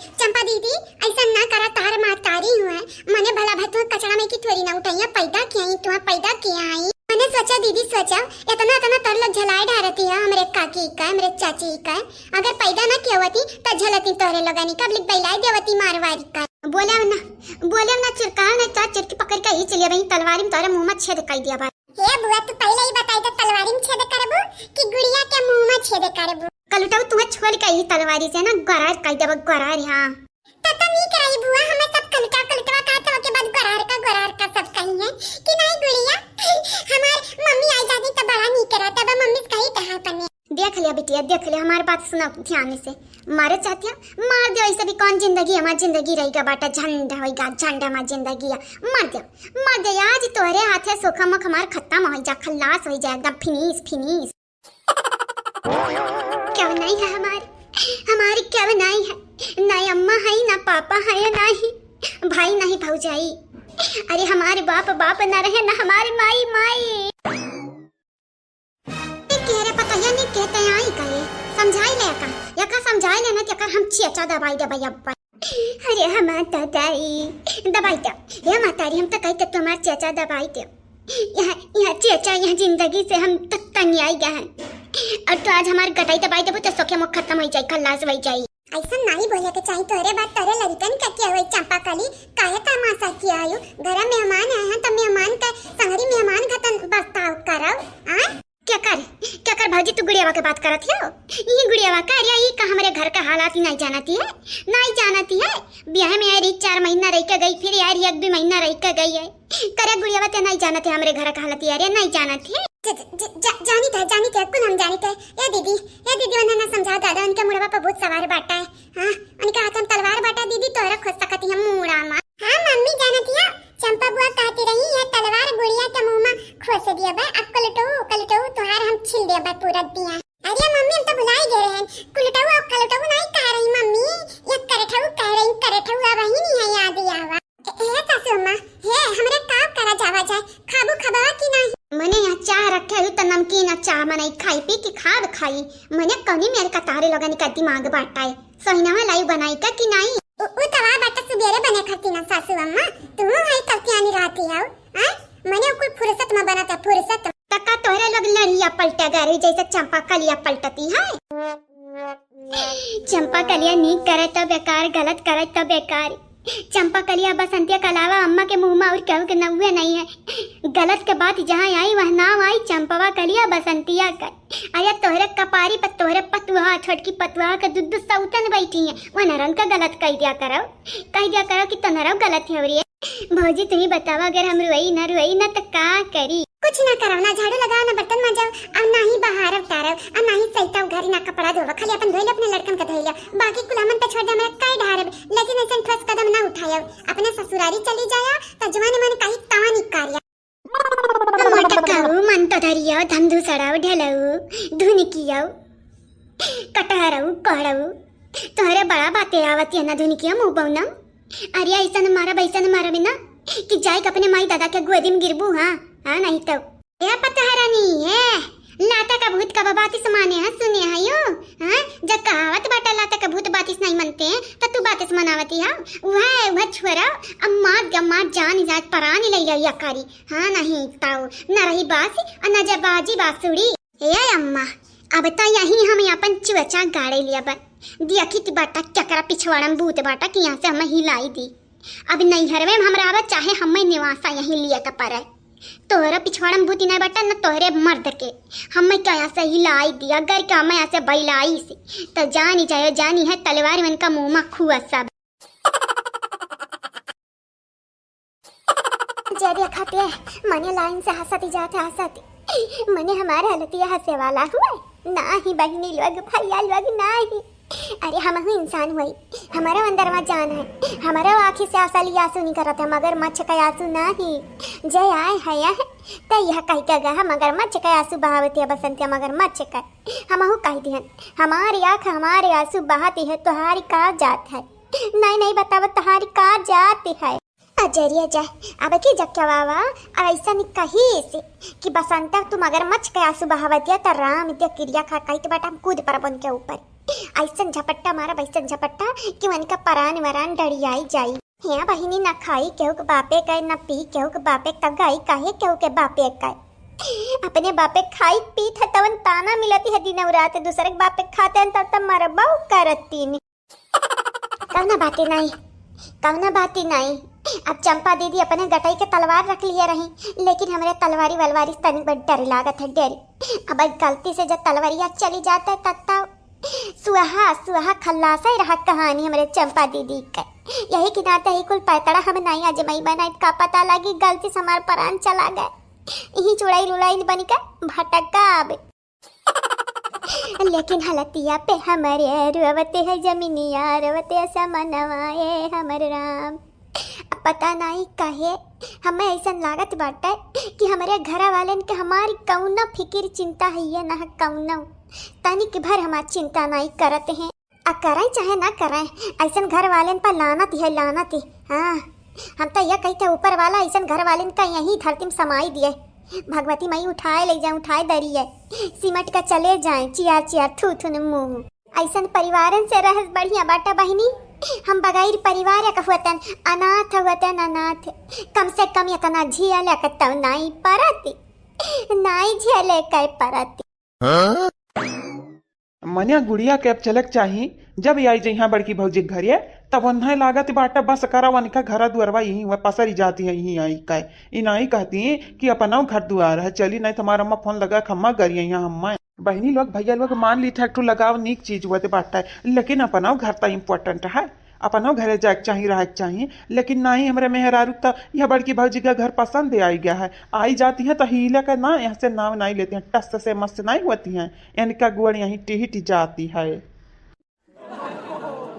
ऐसा ना करा, तार मातारी हुआ मने भला भाई तुम कचरा में की थोड़ी ना उठाइया। पैदा किया ही तुम, पैदा किया आई। मैंने सोचा दीदी सोचा इतना तरल झलाई ढारती है हमरे काकी का, हमरे चाची का। अगर पैदा ना किया होती तो झलती तोरे लगानी कबलिक बैलाई देवती मारवारी का। बोले ना चिरका ना चा चिरकी पकड़ के ही चलिए भाई तलवारी में तोरे मुंह में छेद कर दिया भाई। हे बुआ तू पहले ही बताई तो तलवारी में छेद करबो कि गुड़िया के मुंह में छेद करबो। कलुटाऊ तुम्हें छोड़ के ही तलवारी से ना गरार कर देबो, गरार। हां तो नहीं कराई बुआ, हमें सब कलुटा कहते के बाद गरार का सब कही है कि नहीं गुड़िया। हमार मम्मी आई जाती तो बड़ा नहीं करा तब मम्मी कही कहा पने। देख लिया बिटिया देख लिया, हमारी बात सुनो ध्यान से। मारे चाहती है मार दो, ऐसे भी कौन जिंदगी हमारी जिंदगी रहेगा बाटा। झंडा होगा झंडा हमारी जिंदगी मार दो आज तोहरे हाथ है सोखा मख हमार खत्म हो जा, खल्लास हो जाए एकदम फिनिश। क्या नहीं है हमारी क्या नहीं है, ना अम्मा है ना पापा है, ना ही भाई नहीं भौजाई। अरे हमारे बाप ना रहे ना हमारी माई। तेरे पता या नहीं कहते आई कहे समझाई ले का समझाई लेना कि हम चेचा दवाई दे भैया। अरे हम दादाई दवाई दे ये मातारी, हम तो कहते तुम्हारे चेचा दवाई दे। यहाँ चेचा यहाँ जिंदगी से हम तक तंग आई गए हैं। और तो आज हमारे गटाई दवाई देबो तो सोखे मुख खत्म हो जाए, खल्लास हो जाए। ऐसा नहीं बोले के चाहिए तोरे बात तोरे लड़कन का क्या हुई चंपा कली काहे तमाशा किया आयो। घर मेहमान आए हैं तो मेहमान का संगरी मेहमान खतन बर्ताव करो। आ क्या कर भाजी तू गुड़ियावा के बात करत हो। ये गुड़ियावा का अरे ये का हमारे घर का हालात ही नहीं जानती है। ब्याह में आई 4 महीना रह के गई, फिर यार 1-2 महीना रह के गई है। करे गुड़ियावा ते नहीं जानती हमारे घर का हालत यार नहीं जानती है। जानी थे कुल हम जानी थे। ये दीदी उन्हें ना समझा दादा, उनके मुड़वा पर बहुत सवार बाटा है। हाँ उनके हाथ में तलवार बाटा दीदी तोरा खोज सकती है मुड़ा में। हाँ मम्मी जानती है चंपा बुआ कहती रही है तलवार गुड़िया के मुंह में खोस दिया बा। अब कलटो तुहार हम छिल दिया बा पूरा दिया। अरे मम्मी हम तो भुला गए हैं, कुलटो अब कलटो नहीं कह रही मम्मी, ये करठौ कह रही करठौ अब ही नहीं है याद आवा। ए सासू अम्मा हे हमरे काव करा जावा जाए खाबू खबावा की नहीं। मने यहाँ चाह रखे हो तो नमकीन चाह मनाई खाई पी की खाब खाई। मने कनी मेरे का तारे लगन का दिमाग बाटा है सहीना लाई बनाई का कि नहीं। उ तवा बाटा सुबेरे बने खाती ना सासू अम्मा, तू है कलतियानी रहती हो। हां मने कुल फुर्सत में बनाता फुर्सत तका तोरे लोग लड़िया पलटा गरी जैसे चंपा कलिया पलटती है। चंपा कलिया नहीं करे तो बेकार, गलत करे तो बेकार। चंपा कलिया बसंतिया के अलावा अम्मा के मुंह में और केहू के नौवे नहीं है। गलत के बात जहाँ आई वह नाम आई चंपवा कलिया बसंतिया का। अरे तोहरे कपारी पर तोहरे पतुहा छोटकी पतुहा के दूध सौतन बैठी है, वह नरम का गलत कह दिया करो कि तो नरम गलत है। और भौजी तुम ही बताओ अगर हम रुई ना तो का करी। कुछ ना करो, ना झाड़ू लगाओ, ना बर्तन मांजो, और ना ही बाहर उतारो, और ना ही सहिता घर ना कपड़ा धोवा। खाली अपन धोइले अपने लड़कन का धोइले, बाकी कुलामन पे छोड़ दे हमरा काई ढारब। लेकिन ऐसा ठोस कदम ना उठायो, अपने ससुरारी चली जाया तो जवानी मन काई तवा निकारिया। दधरिया धंधु सड़ाऊ ढलऊ धुनिकिया कटहरऊ कहड़ऊ तोहरे बड़ा बातें आवती है ना धुनिकिया मुँह बउना। अरे ऐसा न मारा बिना कि जाए अपने माई दादा के गोदी में गिरबू। हाँ हाँ नहीं तो ये पता हरानी है लाता का भूत का बातिस माने हैं सुने हैं यो। हाँ जब कहावत बाटा लाता का भूत बातिस नहीं मनते हैं तो तू बातिस मनावती है वह छोरा अम्मा जान जात परानी ले लिया कारी। हाँ नहीं ताऊ न रही बासी और न जब बाजी बासुड़ी ये अम्मा अब तो यही हम अपन चुचा गाड़े लिया बन दिया की बाटा चकरा पिछवाड़म भूत बाटा कि यहाँ से हमें हिलाई दी। अब नहीं हरवे हमरा चाहे हमें निवासा यही लिया का पर तोहरा पिछवाड़म भूती नहीं बटा न तोहरे मर्द के हमें क्या से हिलाई दिया घर का मैं ऐसे बैलाई से तो जानी जाए जानी है तलवार मन का मुंह में खुआ सब जरिया खाते मने लाइन से हंसती जाते हंसती मने हमारे हलतिया हंसे वाला हुआ ना ही बहनी लोग भैया लोग ना ही। अरे हम इंसान हुई हमारा अंदर में जान है हमारा आँखी से असली आंसू नहीं करता मगर मच्छ का आंसू नहीं जय आए है तो यह कह गया मगर मच्छ का आंसू बहावती है बसंतिया मगर मच्छ का हम कह दिहन हमारी आँख हमारे आंसू बहाती है तुम्हारी का जात है नहीं बतावा तुम्हारी का जाती है अजरिया जा अब की जक्या वावा ऐसा नहीं कही से कि बसंता तुम अगर मच्छ के आंसू बहावतिया तो राम इत्या क्रिया खा कही तो बेटा कूद पर बन के ऊपर ऐसा झपट्टा मारा वैसा झपट्टा कि मन का परान वरान डरियाई जाई। यहाँ बहिनी न खाई केहू के बापे का न पी केहू के बापे तगाई काहे केहू के बापे का अपने बापे खाई पी था तवन ताना मिलती है दिन रात दूसरे के बापे खाते हैं तब मरबा करती कवना बातें नहीं। अब चंपा दीदी अपने गटाई के तलवार रख लिए रही लेकिन हमारे तलवारी वलवारी तनी बड़ डर लागत है डर। अब गलती से जब तलवारिया चली जाता है तब सुहा खल्लासा ही रहा कहानी हमारे चंपा दीदी का यही कि नाता ही कुल पैतड़ा हम नहीं आजमाई बनाई का पता लगी गलती से हमारे परान चला गए यही चुड़ाई लुड़ाई बनी का भटका अब लेकिन हलतिया पे हमारे रुवते है जमीनिया रुवते समनवाए हमर राम पता नहीं कहे हमें ऐसा लागत बाटा कि हमारे घर वाले के हमारी कौना फिक्र चिंता है ये ना कौना तनिक भर हमारी चिंता नहीं करते हैं करें चाहे ना करें ऐसा घर वाले पर लानत है हाँ हम तो यह कहते ऊपर वाला ऐसा घर वाले का यही धरती में समाई दिए भगवती मई उठाए ले जाए उठाए दरी है सिमट का चले जाए चियार थू मुँह ऐसा परिवार से रह बढ़िया बाटा बहनी हम बगैर परिवार का हुतन अनाथ कम से कम इतना झिया तो नहीं परती नहीं झेले कर परती मनिया गुड़िया के अब चलक चाही जब आई जहाँ बड़की भौजी घरे तब वह लागत बाटा बस करा वन का घर दुआरवा यही वह पसरी जाती है यही आई का इनाई कहती है कि अपना घर दुआर है चली नहीं तुम्हारा अम्मा फोन लगा खम्मा गरिए यहाँ अम्मा बहनी लोग भैया लोग मान ली ठेठू लगाओ नीक चीज हुआ बाटा है लेकिन अपना घर तो इम्पोर्टेंट है अपना घरे जाए चाहिए रह चाहिए लेकिन ना ही हमारे मेहरारू तो यह बड़की भौजी का घर पसंद आई गया है आई जाती है तो हीला का ना यहाँ से नाम नहीं लेती हैं टस से मस्त नहीं होती हैं इनका गुड़ यहीं टिहिट जाती है।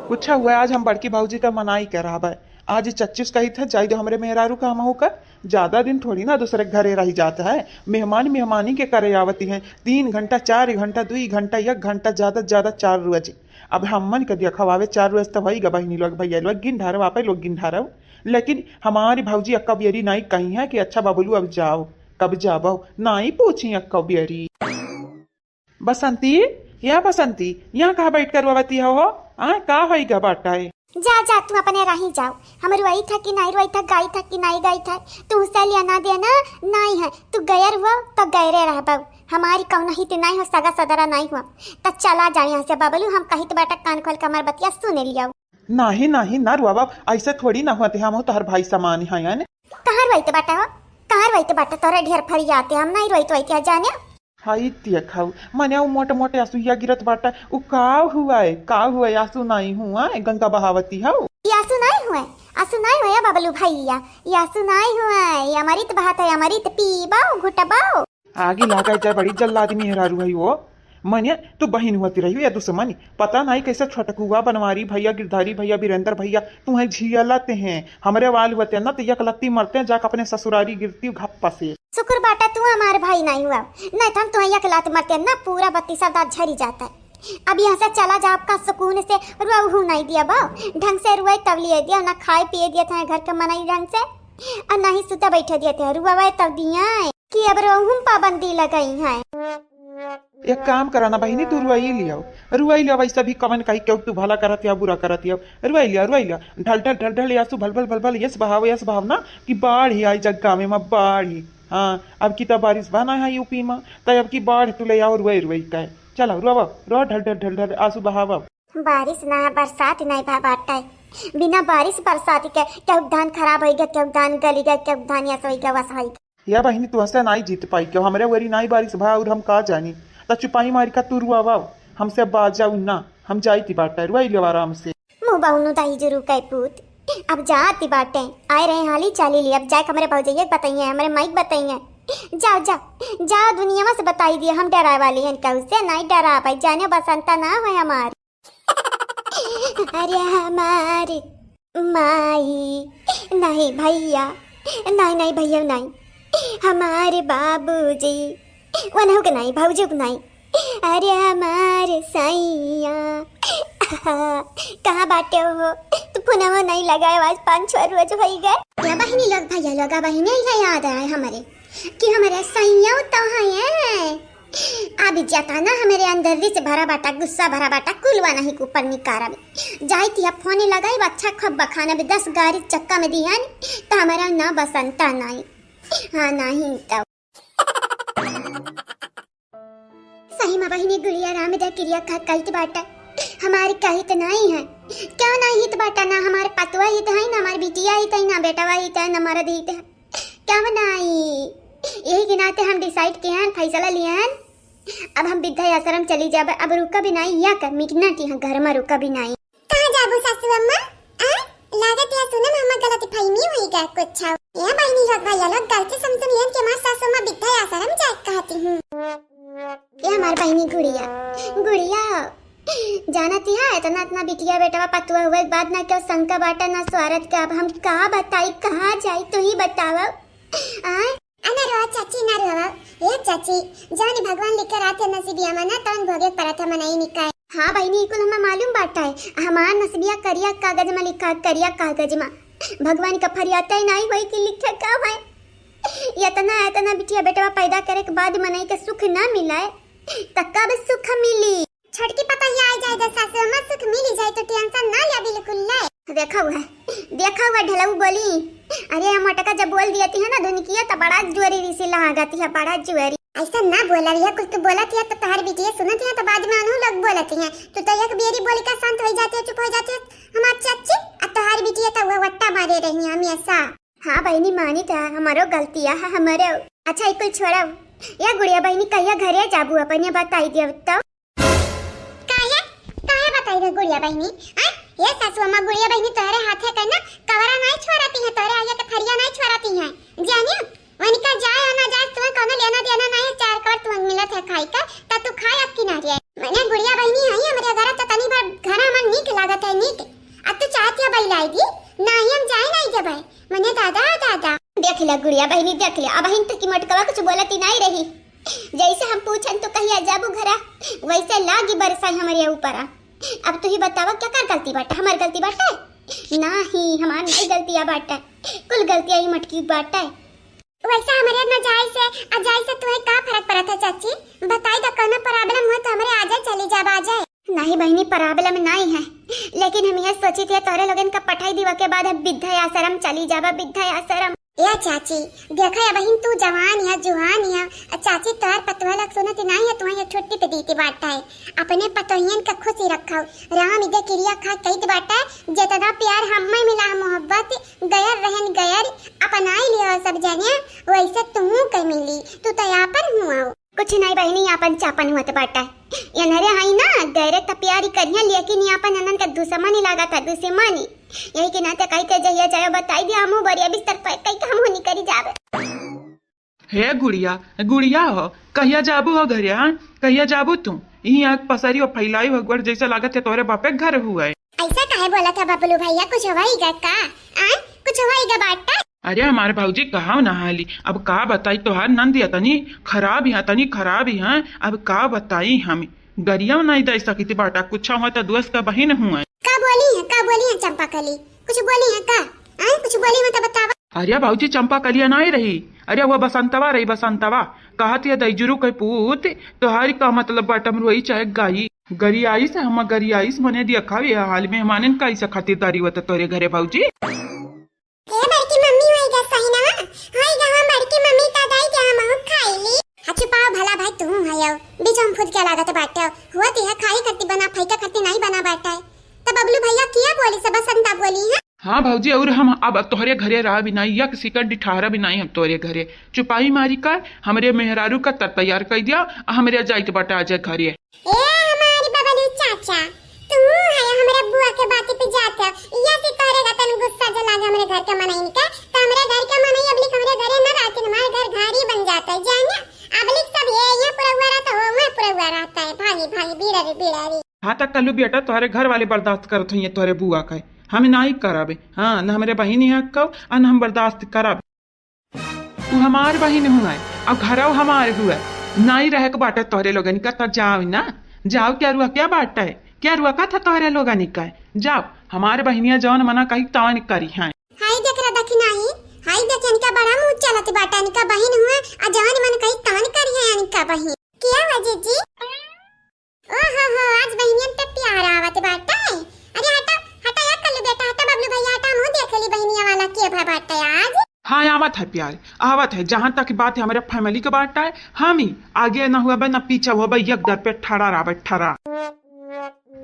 कुछ हुआ आज हम बड़की भौजी का मनाई कर रहा है आज 25 कही था जाए दो हमारे मेहरारू का हम होकर ज्यादा दिन थोड़ी ना दूसरे घरे रह जाता है मेहमानी के करे आवती है 3 घंटा 4 घंटा 2 घंटा 1 घंटा ज्यादा 4 रोज अब हमन के दिया खवावे 4 रोज तो वही बहनी लोग भैया लोग गिन ढारो आप लोग गिन ढारो लेकिन हमारी भौजी अक्का बियरी नहीं कही है कि अच्छा बबलू अब जाओ कब जाबो नहीं पूछी अक्का बियरी बसंती या बसंती यहाँ कहा बैठ कर वती हो का होगा बाटा है जा तू अपने रही जाओ हम रुआई था कि नहीं रुआई था गाई था कि नहीं गाई था तू उससे लिया ना देना नहीं है तू गैर हुआ तो गैरे रह बाबू हमारी कौन ही तो नहीं हो सगा सदरा नहीं हुआ तो चला जाए यहाँ से बबलू हम कहीं तो बेटा कान खोल कर हमारे बतिया सुने लिया नहीं ना रुआ बाब ऐसे थोड़ी ना होते हम तो हर भाई समान है कहाँ रुआई तो बेटा हो कहाँ रुआई तो बेटा तोरा ढेर फरी आते हम नहीं रुआई तो वही जाने हाई खाऊ मने मोटे आंसू गिरत बाटा उ का हुआ है आंसू नहीं हुआ गंगा बहावती है आंसू नहीं हुआ बबलू भैया आंसू नहीं हुआ अमृत बहात है अमृत पीबाओ घुटबाओ आगे लगा जाए बड़ी जल्लादी मेहरारू है वो मनिया तू बहन होती रही या दुश्मनी पता नहीं कैसे छटकुआ बनवारी भैया गिरधारी भैया वीरेंद्र भैया तुम्हें झिया लाते हैं हमारे वाल होते हैं ना तो यकलत्ती मरते हैं जाकर अपने ससुरारी गिरती घप्पा से शुक्र बाटा तू हमारे भाई नहीं हुआ, नहीं तो हम तुम्हें एक लात मारते ना पूरा बत्ती सब दांत झरी जाता है। अब यहाँ से चला जा, आपका सुकून से रुआ नहीं दिया बाओ, ढंग से रुआ तब लिए दिया, ना खाए पिए दिया था घर का मनाई ढंग से, और ना ही सुता बैठे दिए थे, रुआ तब दिया कि अब रोहूं पाबंदी लगाई है। एक काम कराना बहिनी, तू रुआई लिया वैसा भी कमन कही क्यों तू भला करत या बुरा करत या रुआई लिया ढल ढल ढल ढल यासु भल भल भल भल यस बहाव ना कि बाढ़ ही आई जग गाँव में बाढ़ ही। हाँ अब की तब बारिश बना है यूपी में, तब अब की बाढ़ तू ले आओ रुआई कहे चलो रुआ ढल ढल ढल ढल आंसू बहाव। बारिश ना बरसात नहीं भा बाटा है, बिना बारिश बरसात के क्या धान खराब हो गया, क्या धान गली गया, क्या धान ऐसा हो गया वैसा हो गया। या बहिनी तू हंसे नहीं जीत पाई क्यों, हमारे वरी नहीं बारिश भा और हम का जानी तो चुपाई मारी का तू रुआ हमसे बात जाऊ ना, हम जाई थी बाटा रुआई लिया आराम से। मुँह बहुनु दाही जरूर कह पूत, अब जाती बाटे आए रहे हाली चाली ली, अब जाए हमारे भौजैया बताइए, हमारे माइक बताइए, जाओ जाओ जाओ दुनिया से बताई दिया, हम डरा वाली हैं कल से नहीं डरा पाई, जाने बसंता ना हो हमारी। अरे हमारी माई नहीं भैया, नहीं भैया नहीं, हमारे बाबूजी वनहु के नहीं, भाऊजी के नहीं, अरे हमारे सैया कहाँ बाटे हो, तो पुनः वो नहीं लगाए आज 5-6 रोज हो गए। या बहिनी लोग भैया लोग बहिनी ये याद आए हमारे कि हमारे सैया तो है, अब जाता ना हमारे अंदर से भरा बाटा गुस्सा भरा बाटा कुलवा नहीं ऊपर निकारा जाई थी, अब फोन लगाई अच्छा खब्बा खाना भी 10 गाड़ी चक्का में दिया तो हमारा ना बसंता नहीं। हाँ नहीं तो सही में बहिनी गुड़िया राम दे क्रिया खा कहित बाटा हमारी कहित नहीं है, क्या नहीं हित बाटा, ना हमारे पतवा हित है, ना हमारी बिटिया हित है, ना बेटावा हित है, ना हमारा हित है, क्या बनाई। यही के नाते हम डिसाइड किए हैं, फैसला लिए हैं, अब हम विद्या आश्रम चली जाबे, अब रुका भी नहीं या कर मिटना की घर में रुका भी नहीं। कहां जाबू सासू अम्मा, लागत है सुने में हम गलती फहमी हुई क्या कुछ ये बहनी लोग भैया लोग गलती समझ लिए कि मां सासू मां विद्या आश्रम जाए कहती हूं। ये हमारी बहनी गुड़िया जानती है इतना इतना बिटिया बेटा पतुआ हुए बात ना क्यों शंका बाटा ना स्वार्थ का, अब हम कहाँ बताई कहाँ जाई तो ही बताओ। अना रो चाची ना रो ये चाची जानी भगवान लिखकर आते नसीबिया मना तन भोगे परथा मनाई निकाय। हाँ बहनी कुल हमें मालूम बाटा है, हमार नसीबिया करिया कागज में लिखा, करिया कागज में भगवान का फरियाता ही नहीं हुई कि लिखा का है, इतना बिटिया बेटा पैदा करे के बाद मनाई के सुख ना मिला तब कब सुख मिली, छटकी पता ही आ जाए जैसा से मत सुख मिली जाए तो टेंशन ना ले बिल्कुल ले। देखा हुआ ढलाऊ बोली, अरे हम मटका जब बोल दिया थी ना धुन किया तो बड़ा जुआरी ऋषि लहा गाती है, बड़ा जुआरी ऐसा ना बोला भैया, कुछ तो बोला थी तो तार बिटिया सुनत है तो बाद में अनु लोग बोलते हैं, तो एक बेरी बोली का शांत हो जाते है, चुप हो जाते है हमार चाची, अब तोहार बिटिया तो वो वट्टा मारे रही हम ऐसा। हाँ बहनी मानी था हमारो गलतियां है हमारे। अच्छा एक छोड़ा या गुड़िया बहनी कहिया घरे जाबू अपन ये बताई दिया तो काहे बताई दे गुड़िया बहनी, ये सासू अम्मा गुड़िया बहनी तोरे हाथे करना कवरा नहीं छोड़ती है, तोरे आगे के फरिया नहीं छोड़ती है, जानियो वनिका जाए ना जाए तुम्हें कोनो लेना देना नहीं है, 4 कवर तुम्हें मिलत है खाई का त तू खाए अब किनारे मैंने गुड़िया बहनी है हमरे घर त तनी बार घर मन नीक लागत है नीक, अब तू चाहती है बैलाई दी नहीं हम जाए नहीं जब मने दादा देख लिया गुड़िया बहनी देख लिया, अब बहन तो की मटकवा कुछ बोलती नहीं रही, जैसे हम पूछन तो कहिया जाबू घरा वैसे लागी बरसाई हमारे ऊपर। अब तू ही बतावा क्या कर गलती बाटा, हमारी गलती बाटा नहीं, हमारी नहीं गलतियां बाटा, कुल गलतियां ही मटकी बाटा है। वैसे हमारे न जाए से अजाई से तुम्हें क्या फर्क पड़ा था चाची, बताई तो कोनो प्रॉब्लम हो तो हमारे आ जाए चली जा आ जाए। नहीं बहनी प्रॉब्लम नहीं है, लेकिन हम ये सोची थे तोरे लोगन का पठाई दिवा के बाद हम विद्या आश्रम चली जावा, विद्या आश्रम। या चाची देखो या बहन तू जवान या जुहान या चाची तोर पतवा लग सुनती नहीं है, तुम्हें छुट्टी पे दीती बाटा है, अपने पतोहियन का खुशी रखो, राम इधर क्रिया खा कही बाटा जितना प्यार हमें मिला मोहब्बत गयर रहन गयर अपनाई लियो सब जाने वैसे तुम के मिली, तू तो यहाँ पर हुआ कुछ नहीं बहनी यापन चापन हुआ बाटा ये नरे हाई ना गैरे त प्यारी करिया, लेकिन यापन अनन का दुश्मनी लगा था दुश्मनी, यही के नाते कहीं के जहिया जायो बताई दिया हमू बरिया बिस्तर पे कहीं काम होनी करी जावे। हे गुड़िया हो कहिया जाबू हो घरे, हाँ कहिया जाबू तू यही आग पसरी और फैलाई भगवान जैसा लागत है तोरे बापे घर हुआ है। ऐसा काहे बोला था बबलू भैया, कुछ हवाईगा का कुछ हवाईगा बाटा अरे हमारे भाऊजी कहाँ नहाली, अब का बताई तोहार नंद तनी खराब है, तनी खराब है। अब का बताई हमें गरिया नहीं दे सकी बाटा, कुछ हुआ तो दोस्त का बहन हुआ। का बोली है चंपा कली, कुछ बोली है का? कुछ बोली मत बतावा। अरे भाऊजी चंपा कलिया नहीं रही, अरे वो बसंतवा रही, बसंतवा कहती है दैजुरु के पूत तोहारी का मतलब बाटम रोई चाहे गाई गरियाईस है, हम गरियाईस मने दिया खावी हाल में माने कैसे खातिरदारी होता तोरे घरे भाऊजी। ए बड़की मम्मी होएगा सही ना, होएगा हम बड़की मम्मी ता दाई के हम खाईली। हचु पाव भला भाई तू हयो बीच हम खुद के लागत बाटे हुआ ती है खाई करती बना फैका करती नहीं बना बाटा है। तब बबलू भैया किया बोली से बसंता बोली है। हाँ भाऊजी, और हम अब तोहरे घरे रहा भी नहीं, यक सिकर डिठारा भी नहीं हम तोरे घरे चुपाई मारी कर हमरे मेहरारू का तर तैयार कर दिया, हमरे जाइत बटा आज घरे। ए हमारी बबलू चाचा तू है हमरे बुआ के बात पे जाते या से करेगा तन गुस्सा जला हमरे घर के मनाई का तो हमरे घर के मनाई अबली हमरे घरे न रहते, हमारे घर घर ही बन जाता है जाना। अबली सब ये पुरवा रहता हो, मैं पुरवा रहता है भागी भागी बीड़ा। हाँ तक कलू बेटा तोहरे घर वाले बर्दाश्त करत हुई तोहरे बुआ का, हम नहीं कराबे। हाँ न हमारे बहन है कब न हम बर्दाश्त कराबे। तू हमार बहन हुआ है, अब घर हमारे हुआ नहीं रहे के बाटा तोहरे लोगन का, तो जाओ ना जाओ। क्या रुआ क्या बाटा है, क्या रुआ का था तोहरे लोगन का, जाओ हमारे बहनिया जौन मना कही तान करी है। हाय देख रहा दखी नहीं, हाय देख इनका बड़ा मुंह चलत बाटा, इनका बहन हुआ आ जौन मन कही तान करी है इनका बहन। क्या वजह जी? ओहो हो आज बहनियन पे प्यार आवत बाटा है। अरे हटा हटा या कल्लू बेटा हटा, बबलू भैया हटा, मुंह देखली बहनिया वाला के बाटा है आज। हाँ आवत है प्यार आवत है, जहाँ तक बात है हमारे फैमिली का बात है, हम ही आगे न हुआ न पीछे हुआ भाई एक दर पे ठड़ा रहा ठड़ा।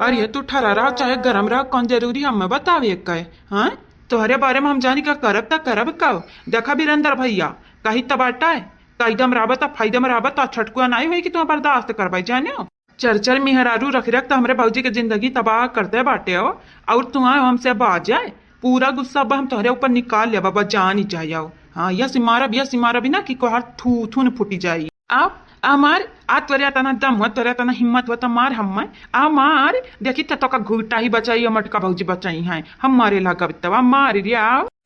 अरे तू ठड़ा रहा चाहे गरम रहा कौन जरूरी हमें बतावे कहे। हाँ तोहरे बारे में हम जानी का करब त करब कब देखा बीरेंद्र भैया कही तबाटा है कईदम राबत फायदम राबत छटकुआ नहीं हुई कि तुम बर्दाश्त करवाई जाने। चरचर मेहरारू रख रख तो हमारे भाजी की जिंदगी तबाह करते बाटे हो, और तुम हमसे अब आ जाए पूरा गुस्सा अब हम तुम्हारे ऊपर निकाल लिया बाबा जान ही जाओ। हाँ यस मारा भी ना कि कोहार थू थून फूटी जाई। आप अमार आ त्वरिया तना दम हो त्वरिया तना हिम्मत हो तो मार हम मार देखी तो का घूटा ही बचाई मटका भौजी बचाई है हमारे लगा तवा मार रिया।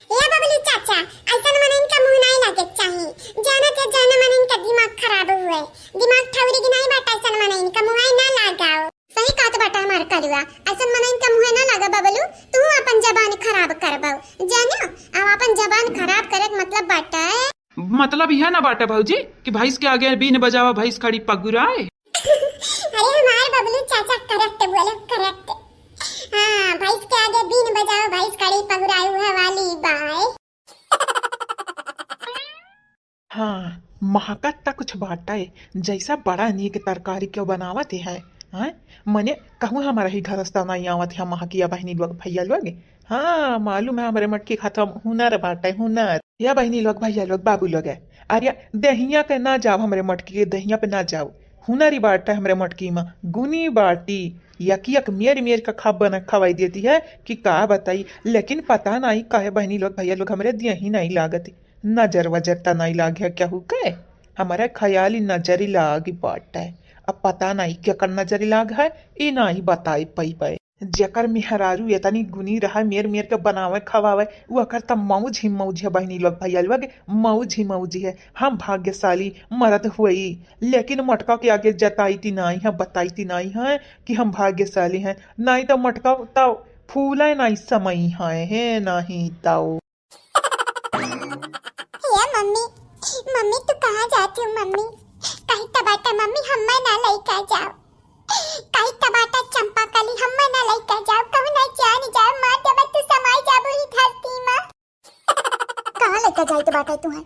ए बबलू चाचा ऐसा मन इनका मुंह नहीं लगे चाहिए, जाना के जाना मन इनका दिमाग खराब हुए, दिमाग ठौरी की नहीं बाटा ऐसा मन इनका मुंह ना लगाओ। सही बात बाटा हमार कलुआ ऐसा मन इनका मुंह ना लगा बबलू, तू अपन जबान खराब करबाओ जानो। अब अपन जबान खराब करे मतलब बाटा है, मतलब यह ना बाटा भौजी कि भैंस के आगे बीन बजावा भैंस खड़ी पगुराए। अरे हमारे बबलू चाचा करेक्ट बोले करेक्ट। हाँ भैंस के आगे बीन बजाओ भैंस खड़ी पगुराई हुआ वाली बाय। हाँ महकत तक कुछ बाटा है जैसा बड़ा नीक तरकारी क्यों बनावत है। हाँ मने कहूँ हमारा ही घरस्ता नहीं आवत है महकिया बहनी लोग भैया लोग। हाँ मालूम है हमारे मटकी खत्म हुनर बाटा है हुनर, या बहनी लोग भैया लोग बाबू लोग है। अरे दहिया के ना जाओ हमारे मटकी के दहिया पे ना जाओ, हुनरी बाटा है हमारे मटकी में गुनी बाटी यक यक मेर का खा बना खवाई देती है कि का बताई। लेकिन पता नहीं काहे बहनी लोग भैया लोग हमारे दिया ही नहीं लागती, नजर वजर ता नहीं लाग है क्या हुआ हमारा ख्याली नजरी लागी बाटा है। अब पता नहीं क्या कर नजरी लाग है ये नहीं बताई पई पे जकर मेहरारू इतनी गुनी रहा मेर के बनावे खवावे वो कर तब मौज ही मौज है बहनी लोग भैया लोग मौज ही मौज है। हम भाग्यशाली मर्द हुई लेकिन मटका के आगे जताई थी नहीं है बताई थी नहीं है कि हम भाग्यशाली हैं, नहीं तो मटका तो फूला नहीं समय है नहीं तो। मम्मी मम्मी तू कहाँ जाती हो मम्मी? कहीं तबाटा मम्मी हम्मा ना लेकर जाओ, कहीं तबाटा चंपा कली हम्मा ना लेकर जाओ, कहूँ ना जान जाओ माँ जब तू समाई जाबो ही धरती माँ। कहाँ लेकर जाई तो बात है तू है?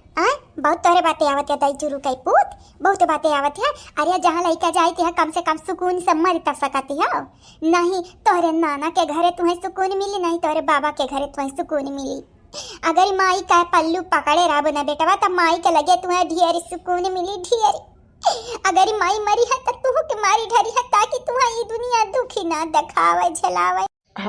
बहुत तोरे बातें आवत है दाई जुरू कई पूत बहुत बातें आवत है। अरे जहाँ लेकर जाती है कम से कम सुकून से मर तक सकती है, नहीं तोरे नाना के घरे तुम्हें सुकून मिली, नहीं तोरे बाबा के घरे तुम्हें सुकून मिली। अगर माई का पल्लू पकड़े रहा बना बेटवा तब माई के लगे तुम्हें ढेर सुकून मिली ढेर। अगर माई मरी है तो तू के मारी ढरी है ताकि तुम्हारी ये दुनिया दुखी ना दिखावे झलावे।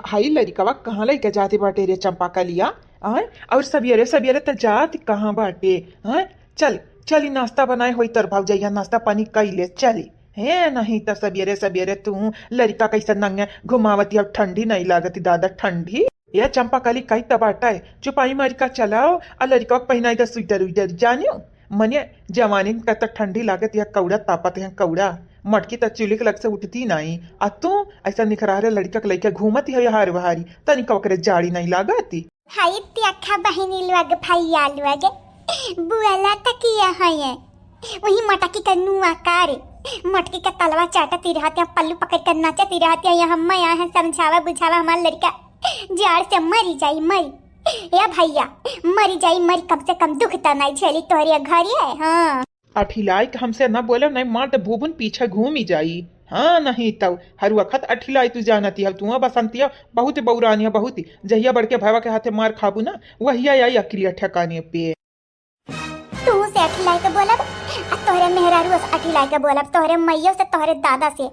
हाई लड़कवा कहाँ लेके जाते बाटे रे चंपा का लिया और सवेरे सवेरे तो जात कहाँ बाटे। हाँ चल चली नाश्ता बनाए हुई तर भाव जाइया नाश्ता पानी कई ले चली है, नहीं तो सवेरे सवेरे तू लड़का कैसा नंगे घुमावती अब ठंडी नहीं लागती दादा ठंडी। यह चंपा काली कई तबाटा है चुपाई मारी का चलाओ और लड़का पहनाएगा स्वेटर उइटर जानियो मने जवानी का तक ठंडी लागत या कौड़ा तापत है कौड़ा मटकी तक चूल्हे के लग से उठती नहीं आ तू ऐसा निखरा रहे लड़का के लड़का घूमती है हार बहारी तनी कवकरे जाड़ी नहीं लागती हाय त्याखा बहिनी लोग भैया लोग बुआला तकिया है वही मटकी का नुआ कार मटकी का तलवा चाटती रहती है पल्लू पकड़ कर नाचती रहती है यहाँ मैं यहाँ समझावा बुझावा हमारा लड़का जाड़ से मरी जाई मरी या भैया मरी जाई मरी कम से कम दुख तो नहीं झेली तोहरे घर है हाँ अठिलाई हमसे न बोलो नहीं मार तो भूबुन पीछे घूम ही जाई हाँ नहीं तब हर वक्त अठिलाई तू जानती है तू बसंतिया बहुत बौरानी है बहुत ही जहिया बढ़ के भावा के हाथे मार खाबू ना वही आई अक्रिया ठेकाने पे तू से अठिलाई के बोलब तोहरे मेहरारू से अठिलाई के बोलब तोहरे मैयो से तोहरे दादा से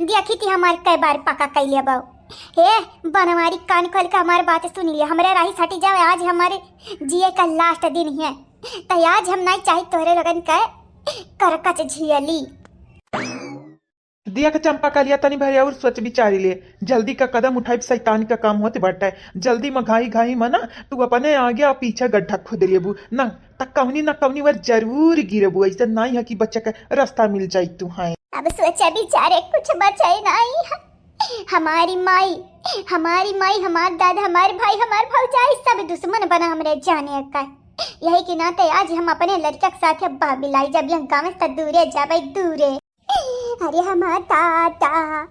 देखी थी हमारे कई बार पका कैलिए बहु हे बनवारी कान खोल के हमारी बात सुन लिया हमारे राही हटी जाओ आज हमारे जिए का लास्ट दिन है तो आज हम नहीं चाहे तोहरे लगन का करकच झियली दिया का चंपा का लिया तनी भरे और सोच विचारी ले जल्दी का कदम उठाए शैतान का काम होते बटा है जल्दी में घाई घाई मना तू अपने आगे और पीछे गड्ढा खोद लेबू ना न कवनी वर जरूर गिरबू ऐसा नहीं है कि बच्चे का रास्ता मिल जाए तू हाँ अब सोचा बेचारे कुछ बचाए नहीं हमारी माई हमारे दादा हमारे भाई हमारे भौजाई सब दुश्मन बना हमारे जाने का यही कि नाते आज हम अपने लड़का के साथ बाबिलाई जब यहाँ गाँव से दूरे जाबे दूरे अरे हमारा दादा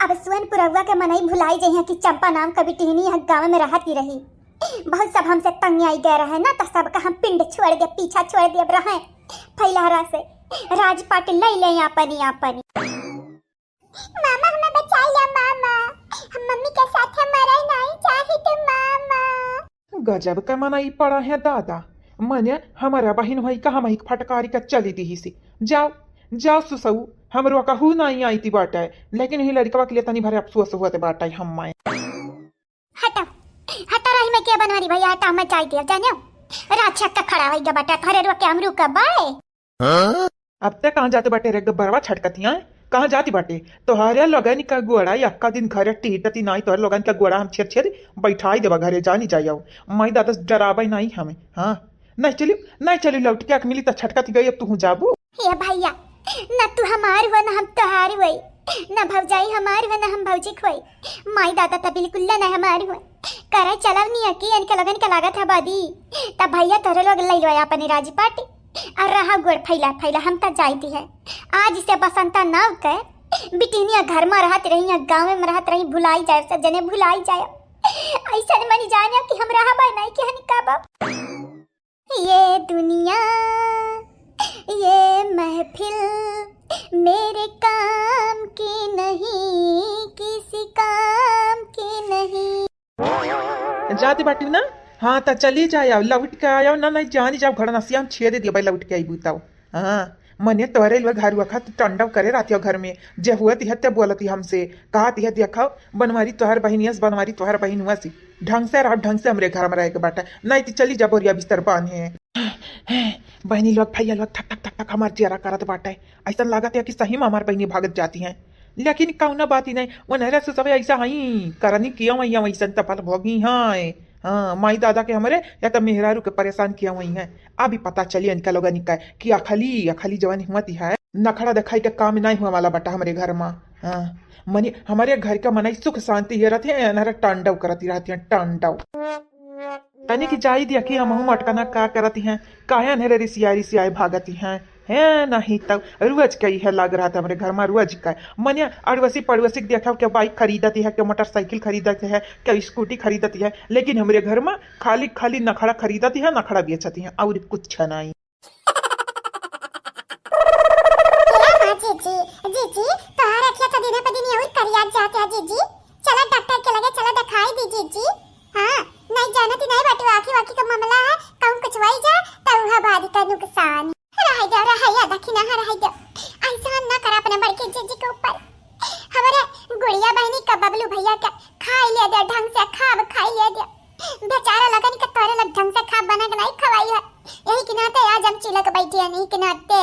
अब सुवनपुरवा के मनई भुलाई जइया कि चंपा नाम का बिटिहनी यहाँ गाँव में रहती रही बहुत सब हमसे तंग आई गए रहे ना तो सबका हम पिंड छोड़ दे पीछा छोड़ दे अब रहे फैलहरा से राजपाट ले ले अपनी मामा हमें बचा लिया मामा हम मम्मी के साथ मरा नहीं चाहे तो मामा गजब का मनाई पड़ा है दादा मने हमारा बहन भाई का हम फटकारी का चली दी सी जाओ जाओ सुसऊ हमरो कहू नहीं आई थी बाटा है लेकिन ही लड़का के लिए तनी भरे अफसोस हुआ थे बाटा हम माए हटा रही मैं क्या बना रही भैया हटा मैं चाय दिया जाने रात छक्का खड़ा हो गया बाटा थारे रो के हमरू का बाय अब तक कहां जाते बाटे रे बरवा छटकतियां कहां जाती बाटे तोहरे लगन का गोड़ा अक्का दिन घर टीटती नहीं तोहरे लगन का गोड़ा हम छेद छेद बैठाई देवा घरे जानी जाइयो माई दादा डराबे नहीं हमें हाँ नहीं चली लौट के मिली तो छटकती गई अब तू जाबू हे भैया न तू हमार हो न हम तोहार होई न भौजाई हमार हो न हम भौजी खोई माई दादा तो बिल्कुल न हमार हो करे चलव नहीं कि इनके लगन के लागत है बादी तब भैया तोरे लोग ले लो अपनी राजी पार्टी और रहा गोड़ फैला हम तो जाती है आज से बसंता नाव के बिटिनिया घर में रहत रही या गाँव में रहत रही भुलाई जाए सब जने भुलाई जाए ऐसा मनी जाने कि हम रहा बाय नहीं कि हनी कब ये दुनिया ये महफिल मेरे काम की नहीं किसी काम की नहीं जाती बाटी ना हाँ तो चली जाओ लौट के आयो ना नहीं जानी जाओ घर नसिया हम छेद दिया भाई लौट के आई बुताओ हाँ मने तोहरे लोग घर वक्त टंडव करे रहती घर में जे हुआ तिहत्ते बोलती हमसे कहा तिह देखा बनवारी तोहर बहनियस बनवारी तोहर बहन हुआ सी ढंग से रह ढंग से हमरे घर में रह के बाटा नहीं तो चली जा बोरिया बिस्तर बांधे बहनी लोग भैया लोग ठक ठक ठक ठक हमार चेहरा करत बाटा है ऐसा लागत है कि सही में हमार बहनी भागत जाती हैं लेकिन कौना बात ही नहीं वो नहरा से सब ऐसा हई करनी क्यों वही वैसा तपल भोगी हाँ हाँ माई दादा के हमारे या तो मेहरारू के परेशान किया हुई है अभी पता चली इनका लोग निकाय कि अखली जवानी हुआ है नखड़ा दिखाई के काम नहीं हुआ वाला बटा हमारे घर में हाँ मनी हमारे घर का मनाई सुख शांति ये रहते हैं नहरा टांडव करती रहती है टांडव तनी की जाई दिया कि हम अटकना का करती हैं काया नहरे रिसियाई भागती हैं है नहीं तब रोज कई है लग रहा था हमारे घर में रोज का मनिया अड़वसी पड़ोसी देखा क्या बाइक खरीदती है क्या मोटरसाइकिल खरीदती है क्या स्कूटी खरीदती है लेकिन हमारे घर में खाली नखड़ा खरीदती है नखड़ा बेचती है और कुछ नहीं नुकसान ऐसा न कर अपने बड़के जीजी के ऊपर हमारे गुड़िया बहनी का बबलू भैया का खाई लिया दे ढंग से खाई लिया दे बेचारा लगन के तोरे लग ढंग से खाब बना के नहीं खवाई है यही कि नाते आज हम चिलक बैठी है नहीं कि नाते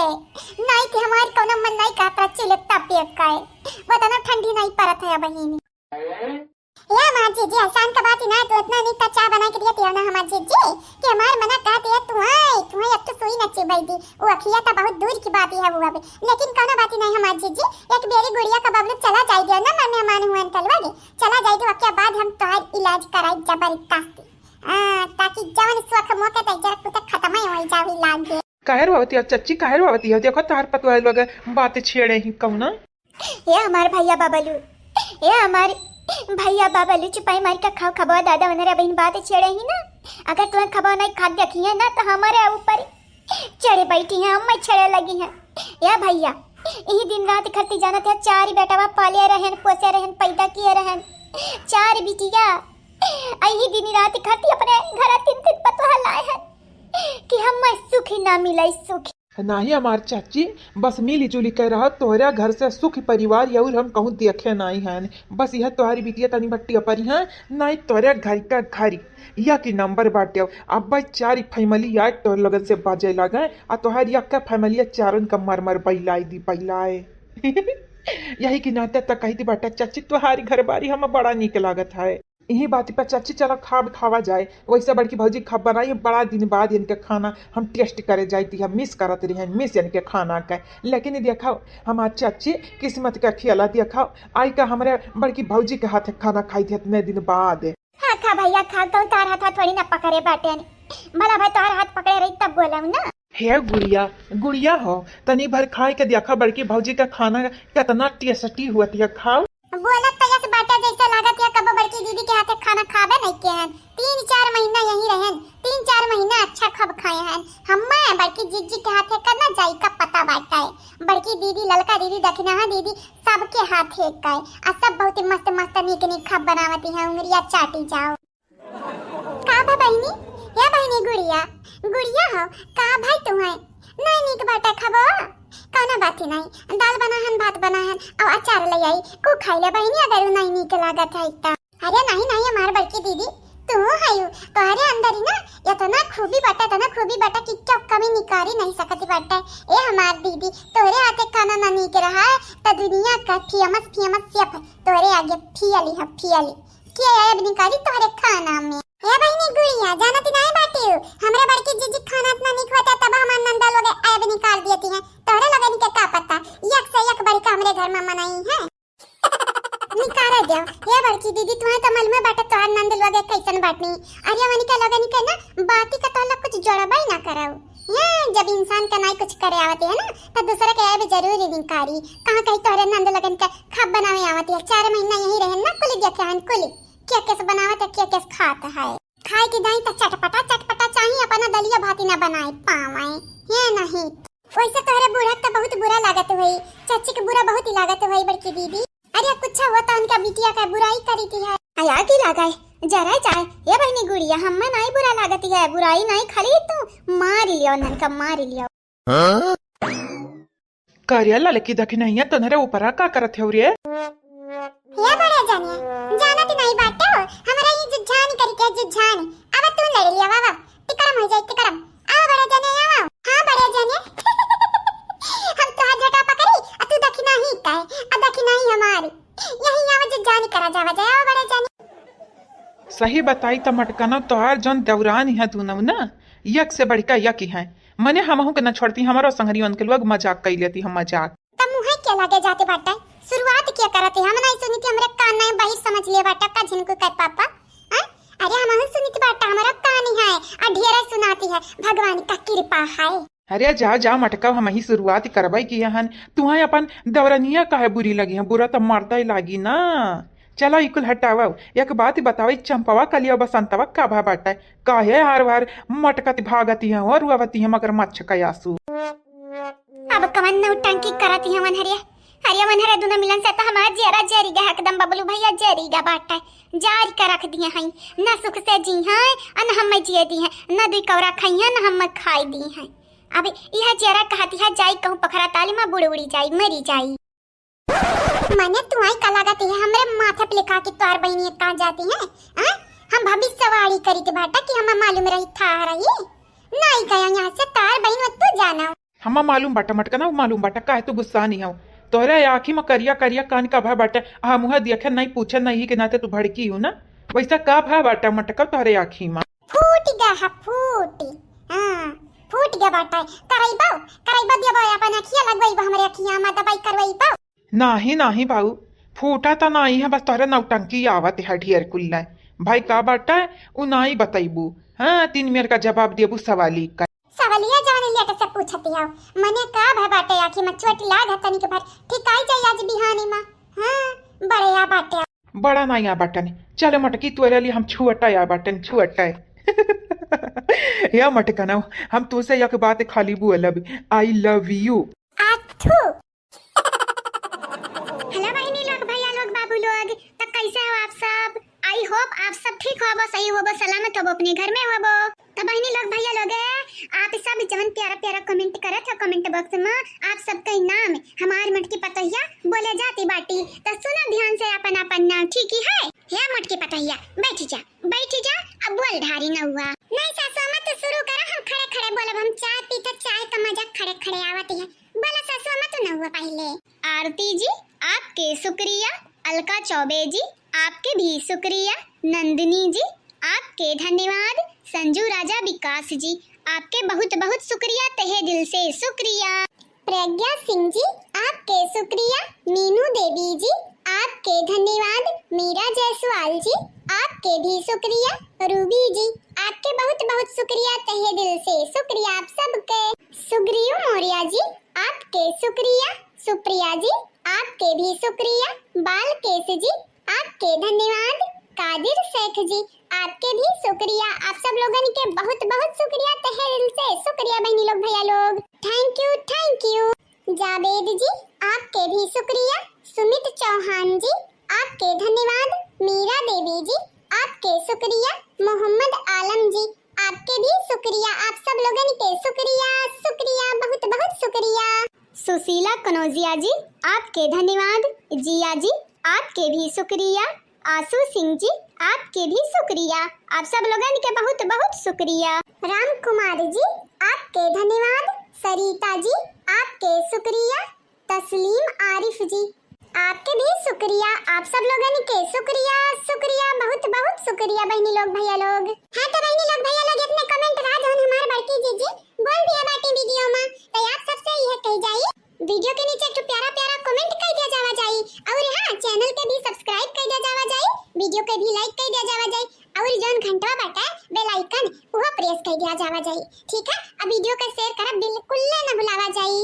नहीं कि हमारे कोनो मन नहीं कहता चिलक तब पे काए बताना ठंडी नहीं पड़त है बहिनी या हमार जीजी आसान का बात ही ना तो इतना नहीं चाय बना के दिया तेरा ना हमार जीजी कि हमार मना कहते है तू अब तो सोई नचे बैठी वो अखिया तो बहुत दूर की बात है वो अब लेकिन कोनो बात ही नहीं हमार जीजी एक बेरी गुड़िया का बबलू चला जाएगी ना मन में मान हुआ अंकल वाले चला जाएगी उसके बाद हम तोहर इलाज कराई जबरदस्ती ताकि जवन सुख मौके तक जरा कुछ खत्म ही हो जावे लागे काहे रोवती है चच्ची काहे रोवती है देखो तार पतवा लोग बात छेड़े ही कहू ना ये हमार भैया बाबलू ये हमारे भैया बाबलू चुपाई मार का खाओ खबा दादा वनरा बहन बात छेड़े ही ना अगर तुम्हें खबा नहीं खा देखी है ना तो हमारे ऊपर चढ़े बैठी हैं हम छेड़े लगी हैं या भैया यही दिन रात करती जाना था चार बेटा पाले रहन पोसे रहन पैदा किए रहन चार बिटिया यही दिन रात करती अपने घर तीन पतवा लाए हैं कि हम सुखी ना मिले सुखी नाही हमार चाची बस मिली जुली कह रहा तोहरा घर से सुख परिवार यही हम कहूँ देखे नहीं है बस यह तुम्हारी बिटिया तनी बट्टी अपरी है नहीं तोहरा घर का घर या की नंबर बाटे अब भाई चार फैमिली आए तोहर लगन से बाजे लगे आ तोहर या का फैमिली चारन का मर बैलाई दी बैलाए यही की नाते तक कही थी बाटा चाची तुम्हारी घर बारी हम बड़ा निक लागत है यही बात पर चाची चलो खावा जाए वैसे बड़की भौजी खा बनाई बड़ा दिन बाद इनके खाना हम टेस्ट करे जाती है मिस करत रही मिस इनके खाना का लेकिन देखा हमार चाची किस्मत का खियाला देखा आई का हमारे बड़की भौजी के हाथ खाना खाई थी इतने दिन बाद हाँ खा भैया खा तो तार हाथ थोड़ी ना पकड़े बाटे भला भाई तार हाथ पकड़े रही तब बोला ना हे गुड़िया हो तनी भर खाए के देखा बड़की भौजी का खाना कितना टेस्टी हुआ है खाओ बोला तयस बाटा जैसा लागत है कब बड़की दीदी के हाथे खाना खाबे नहीं के हैं 3-4 महीना यही रहन 3-4 महीना अच्छा खब खाए हैं हम्मा बड़की जीजी के हाथे करना जाई का पता बाटा है बड़की दीदी ललका दीदी दक्षिणा दीदी सबके हाथे का है आ सब बहुत मस्त मस्त नीक नीक खब बनावती है उंगलियां चाटी जाओ का बहनी या बहनी गुड़िया हो का भाई तुम्हें नहीं नीक बाटा खबो काना बात ही नहीं दाल बनाहन भात बनाहन और अचार ले आई को खाई ले बहनी अगर नहीं नीक लागत है इतना अरे नहीं हमार बड़की दीदी तू है तोहरे अंदर ही ना इतना खूबी बाटा कि क्या कमी निकारी नहीं सकती बाटा ए हमार दीदी तोहरे हाथे खाना ना नीक रहा है तो दुनिया का फेमस शेफ तोहरे आगे फियाली क्या है अब निकारी तोहरे खाना में ए बहनी गुड़िया जानत नहीं बाटे हमरे बड़की जीजी खाना इतना नीक होता तब हम नंदा लोग ऐब निकाल देती हैं तोरे लगन के का पता एक से एक बड़ी का हमरे घर में मनाई है निकारा दे ये बड़की दीदी तुम्हें तो मालूम है बाटा तोहर नंद लोग कैसन बाटनी अरे वनी का लगन के ना बाती का तोला कुछ जोड़बाई ना कराओ ये जब इंसान का नहीं कुछ करे आवते है ना तो दूसरा के ऐब जरूर निकारी कहां कहीं तोहरे नंद लगन का खब बनावे आवती है 4 महीना यही रहन ना कुल देखे हन कुल क्या कैसे बनावत है क्या कैसे खाता है खाए की दाई तो चटपटा चाहिए अपना दलिया भाती ना बनाए पावे ये नहीं वैसे तोहरे बूढ़ा तो बहुत बुरा लागत हुई चाची के बुरा बहुत ही लागत हुई बड़की दीदी अरे कुछ हुआ तो उनका बिटिया का बुराई करी थी है आया की लगाए जरा जाए ये बहनी गुड़िया हम्मा नहीं बुरा लागत है बुराई नहीं खाली तू मार लियो नन का मार लियो कार्याला लकी दखी नहीं है तोहरे ऊपर का करत है रे ये बड़ा जानिए जानत नहीं बाटे हो हमरा ये जुझान करी के जुझान अब तू लड़ लिया बाबा टिकरम हो जाए टिकरम आ बड़ा जाने आओ हां बड़ा जाने हम तो हाथ झटा पकड़ी आ तू दखिना ही काहे आ दखिना ही हमारी यही आवे जुझान करा जावा जाए आओ बड़ा जाने सही बताई त मटकना तोहार जन दौरान है तू ना यक से बढ़का यक है मने हमहू के न छोड़ती हमारो संगरियन के लोग मजाक कई लेती हम मजाक त मुंह क्या लगे जाते बाटा शुरुआत क्या करते हम नहीं सुनी थी हमरे कान नहीं बाहर समझ लिए बाटा का झिनको कर पापा अरे हम नहीं सुनी थी बाटा हमारा कान ही है और ढेर सुनाती है भगवान का कृपा है अरे जा मटका हम ही शुरुआत करवाई की हन तुहा अपन दौरनिया काहे बुरी लगी है बुरा तो मरदा ही लागी ना चलो इकुल हटावा एक बात बतावे चंपवा कलिया बसंतवा का भा बाटा काहे हर बार मटकत भागती है और रुआवती है मगर मच्छ का यासु अब कवन न टंकी करती है मन हरिया मन हरे दोनों मिलन से तो हमारा जेरा जेरी गा एकदम बबलू भैया जेरी गा बाटा जारी का रख दिए हैं न सुख से जी हैं न हम जिए दी हैं न दुई कवरा खाई हैं न हम खाई दी हैं अब यह जेरा कहती है जाई कहूं पखरा ताली में बुड़ उड़ी जाई मरी जाई मने तुम्हारी का लगाती है हमरे माथे पे लिखा कि तोर बहनी कहां जाती है हम भविष्यवाणी करी के बाटा कि हम मालूम रही था रही नहीं गया यहां से तार बहन मत तो जाना हम मालूम बाटा मटका ना मालूम बाटा काहे तू गुस्सा नहीं हो तोहरे आँखी में करिया करिया कान का भा बाटे मुँह देखे नहीं पूछे नहीं कि नाते तू भड़की हूँ ना वैसा का भा बाटा मटका तोहरे आँखी में फूट गया है फूट गया बाटा करैबा दिया अपन अखिया लगवाई हमरे अखिया में दवाई करवाई पाओ नाही नाही बाबू फूटा तो नहीं है बस तोहरे नौटंकी आवत है ढेर कुल्ला भाई का बाटा उ नहीं बताइबू हाँ 3 मिनट का जवाब देबू सवाली का सवालिया जाने लेट से पूछती आओ मने का भय बाटे आखी में चोट लाग हतनी के भर ठीक आई जाई आज बिहानी में हां बड़े आ बाटे बड़ा नहीं आ बाटन चलो मटकी तोरे लिए हम छुअटा आ बाटन छुअटा या मटकना हम तुझसे एक बात खाली बोलब आई लव यू आथू हेलो बहनी लोग भैया लोग बाबू लोग तो कैसे हो आप सब आई होप आप सब ठीक हो सही हो सलामत हो अपने घर में हो तो बहनी लोग भैया लोग आप सब जवन प्यारा प्यारा कमेंट करत हो कमेंट बॉक्स में आप सबका नाम हमार मटकी पतैया बोले जाती बाटी तो सुनो ध्यान से अपन अपन नाम ठीक ही है मटकी पतैया बैठ जा अब बोल ढारी न हुआ नहीं सासू मत शुरू करो हम खड़े खड़े बोलब हम चाय पीते चाय का मजा खड़े खड़े आवत है बोला सासू मत न हुआ पहले आरती जी आपके शुक्रिया अलका चौबे जी आपके भी शुक्रिया नंदिनी जी आपके धन्यवाद संजू राजा विकास जी आपके बहुत बहुत शुक्रिया तहे दिल से शुक्रिया प्रज्ञा सिंह जी आपके शुक्रिया मीनू देवी जी आपके धन्यवाद मीरा जायसवाल जी आपके भी शुक्रिया रूबी जी आपके बहुत बहुत शुक्रिया तहे दिल से शुक्रिया आप सबके सुग्रीव मौर्य जी आपके शुक्रिया सुप्रिया जी आपके भी शुक्रिया बालकेश जी आपके धन्यवाद कादिर शेख जी आपके भी शुक्रिया आप सब लोगों के बहुत बहुत शुक्रिया तहे दिल से शुक्रिया बहनी लोग भैया लोग थैंक यू जावेद जी आपके भी शुक्रिया सुमित चौहान जी आपके धन्यवाद मीरा देवी जी आपके शुक्रिया मोहम्मद आलम जी आपके भी शुक्रिया आप सब लोगों के शुक्रिया बहुत बहुत शुक्रिया सुशीला कनौजिया जी आपके धन्यवाद जिया जी आपके भी शुक्रिया आशु सिंह जी आपके भी शुक्रिया आप सब लोगों के बहुत बहुत शुक्रिया राम कुमार जी आपके धन्यवाद सरिता जी आपके शुक्रिया तस्लीम आरिफ जी आपके भी शुक्रिया आप सब लोगों के शुक्रिया बहुत बहुत शुक्रिया बहनी लोग भैया लोग हाँ तो बहनी लोग भैया लोग इतने कमेंट राज होन हमार बड़की जीजी बोल दिया बाटी वीडियो में तो आप सबसे यह कह जाइए वीडियो के नीचे एक प्यारा प्यारा कमेंट कर दिया जावा जाए और हां चैनल के भी सब्सक्राइब कर दिया जावा जाए वीडियो के भी लाइक कर दिया जावा जाए और जोन घंटा बटा बेल आइकन वो प्रेस कर दिया जावा जाए ठीक है अब वीडियो को शेयर करा बिल्कुल ना भुलावा जाए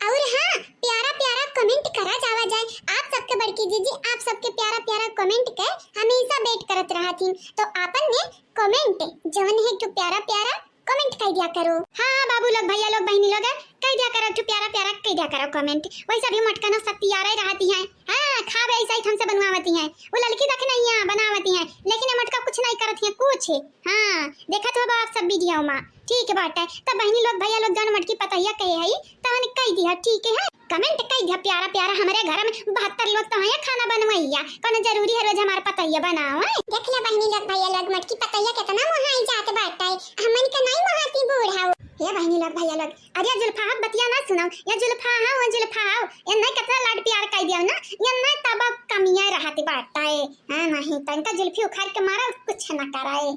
और हां प्यारा प्यारा कमेंट करा जावा जाए आप सबके बड़की जीजी आप सबके प्यारा प्यारा कमेंट के हमेशा वेट करत रहती तो आपन ने कमेंट जोन है तो प्यारा प्यारा कमेंट कर दिया करो हाँ बाबू लोग भैया लोग बहनी लोग कह दिया करो तो प्यारा प्यारा कह दिया करो कमेंट वैसा भी मटका ना सब तैयार ही रहती हैं हाँ खावे ऐसा ही हमसे बनवाती हैं वो लड़की देख नहीं है बनावती हैं लेकिन मटका कुछ नहीं करती है कुछ हाँ देखा तो आप सब वीडियो में ठीक बात है तब बहनी लोग भैया लोग जान मटकी पतैया कहे है तब कह दिया ठीक है कमेंट कह दिया प्यारा प्यारा हमारे घर में 72 लोग तो है खाना बनवाइया कौन जरूरी है रोज हमारा पतैया बनाओ देख ले बहनी लोग भैया लोग मटकी पतैया कितना मोहाई जात बाटा है हमन के नहीं मोहाती बूढ़ा ये बहनी लोग भैया लोग अरे जुल्फा बतिया ना सुनाओ या जुल्फा ये नहीं कितना लाड प्यार कह दिया ना ये नहीं तब कमियां रहती बाटा है हां नहीं तनका जुल्फी उखाड़ के मारा कुछ ना कराए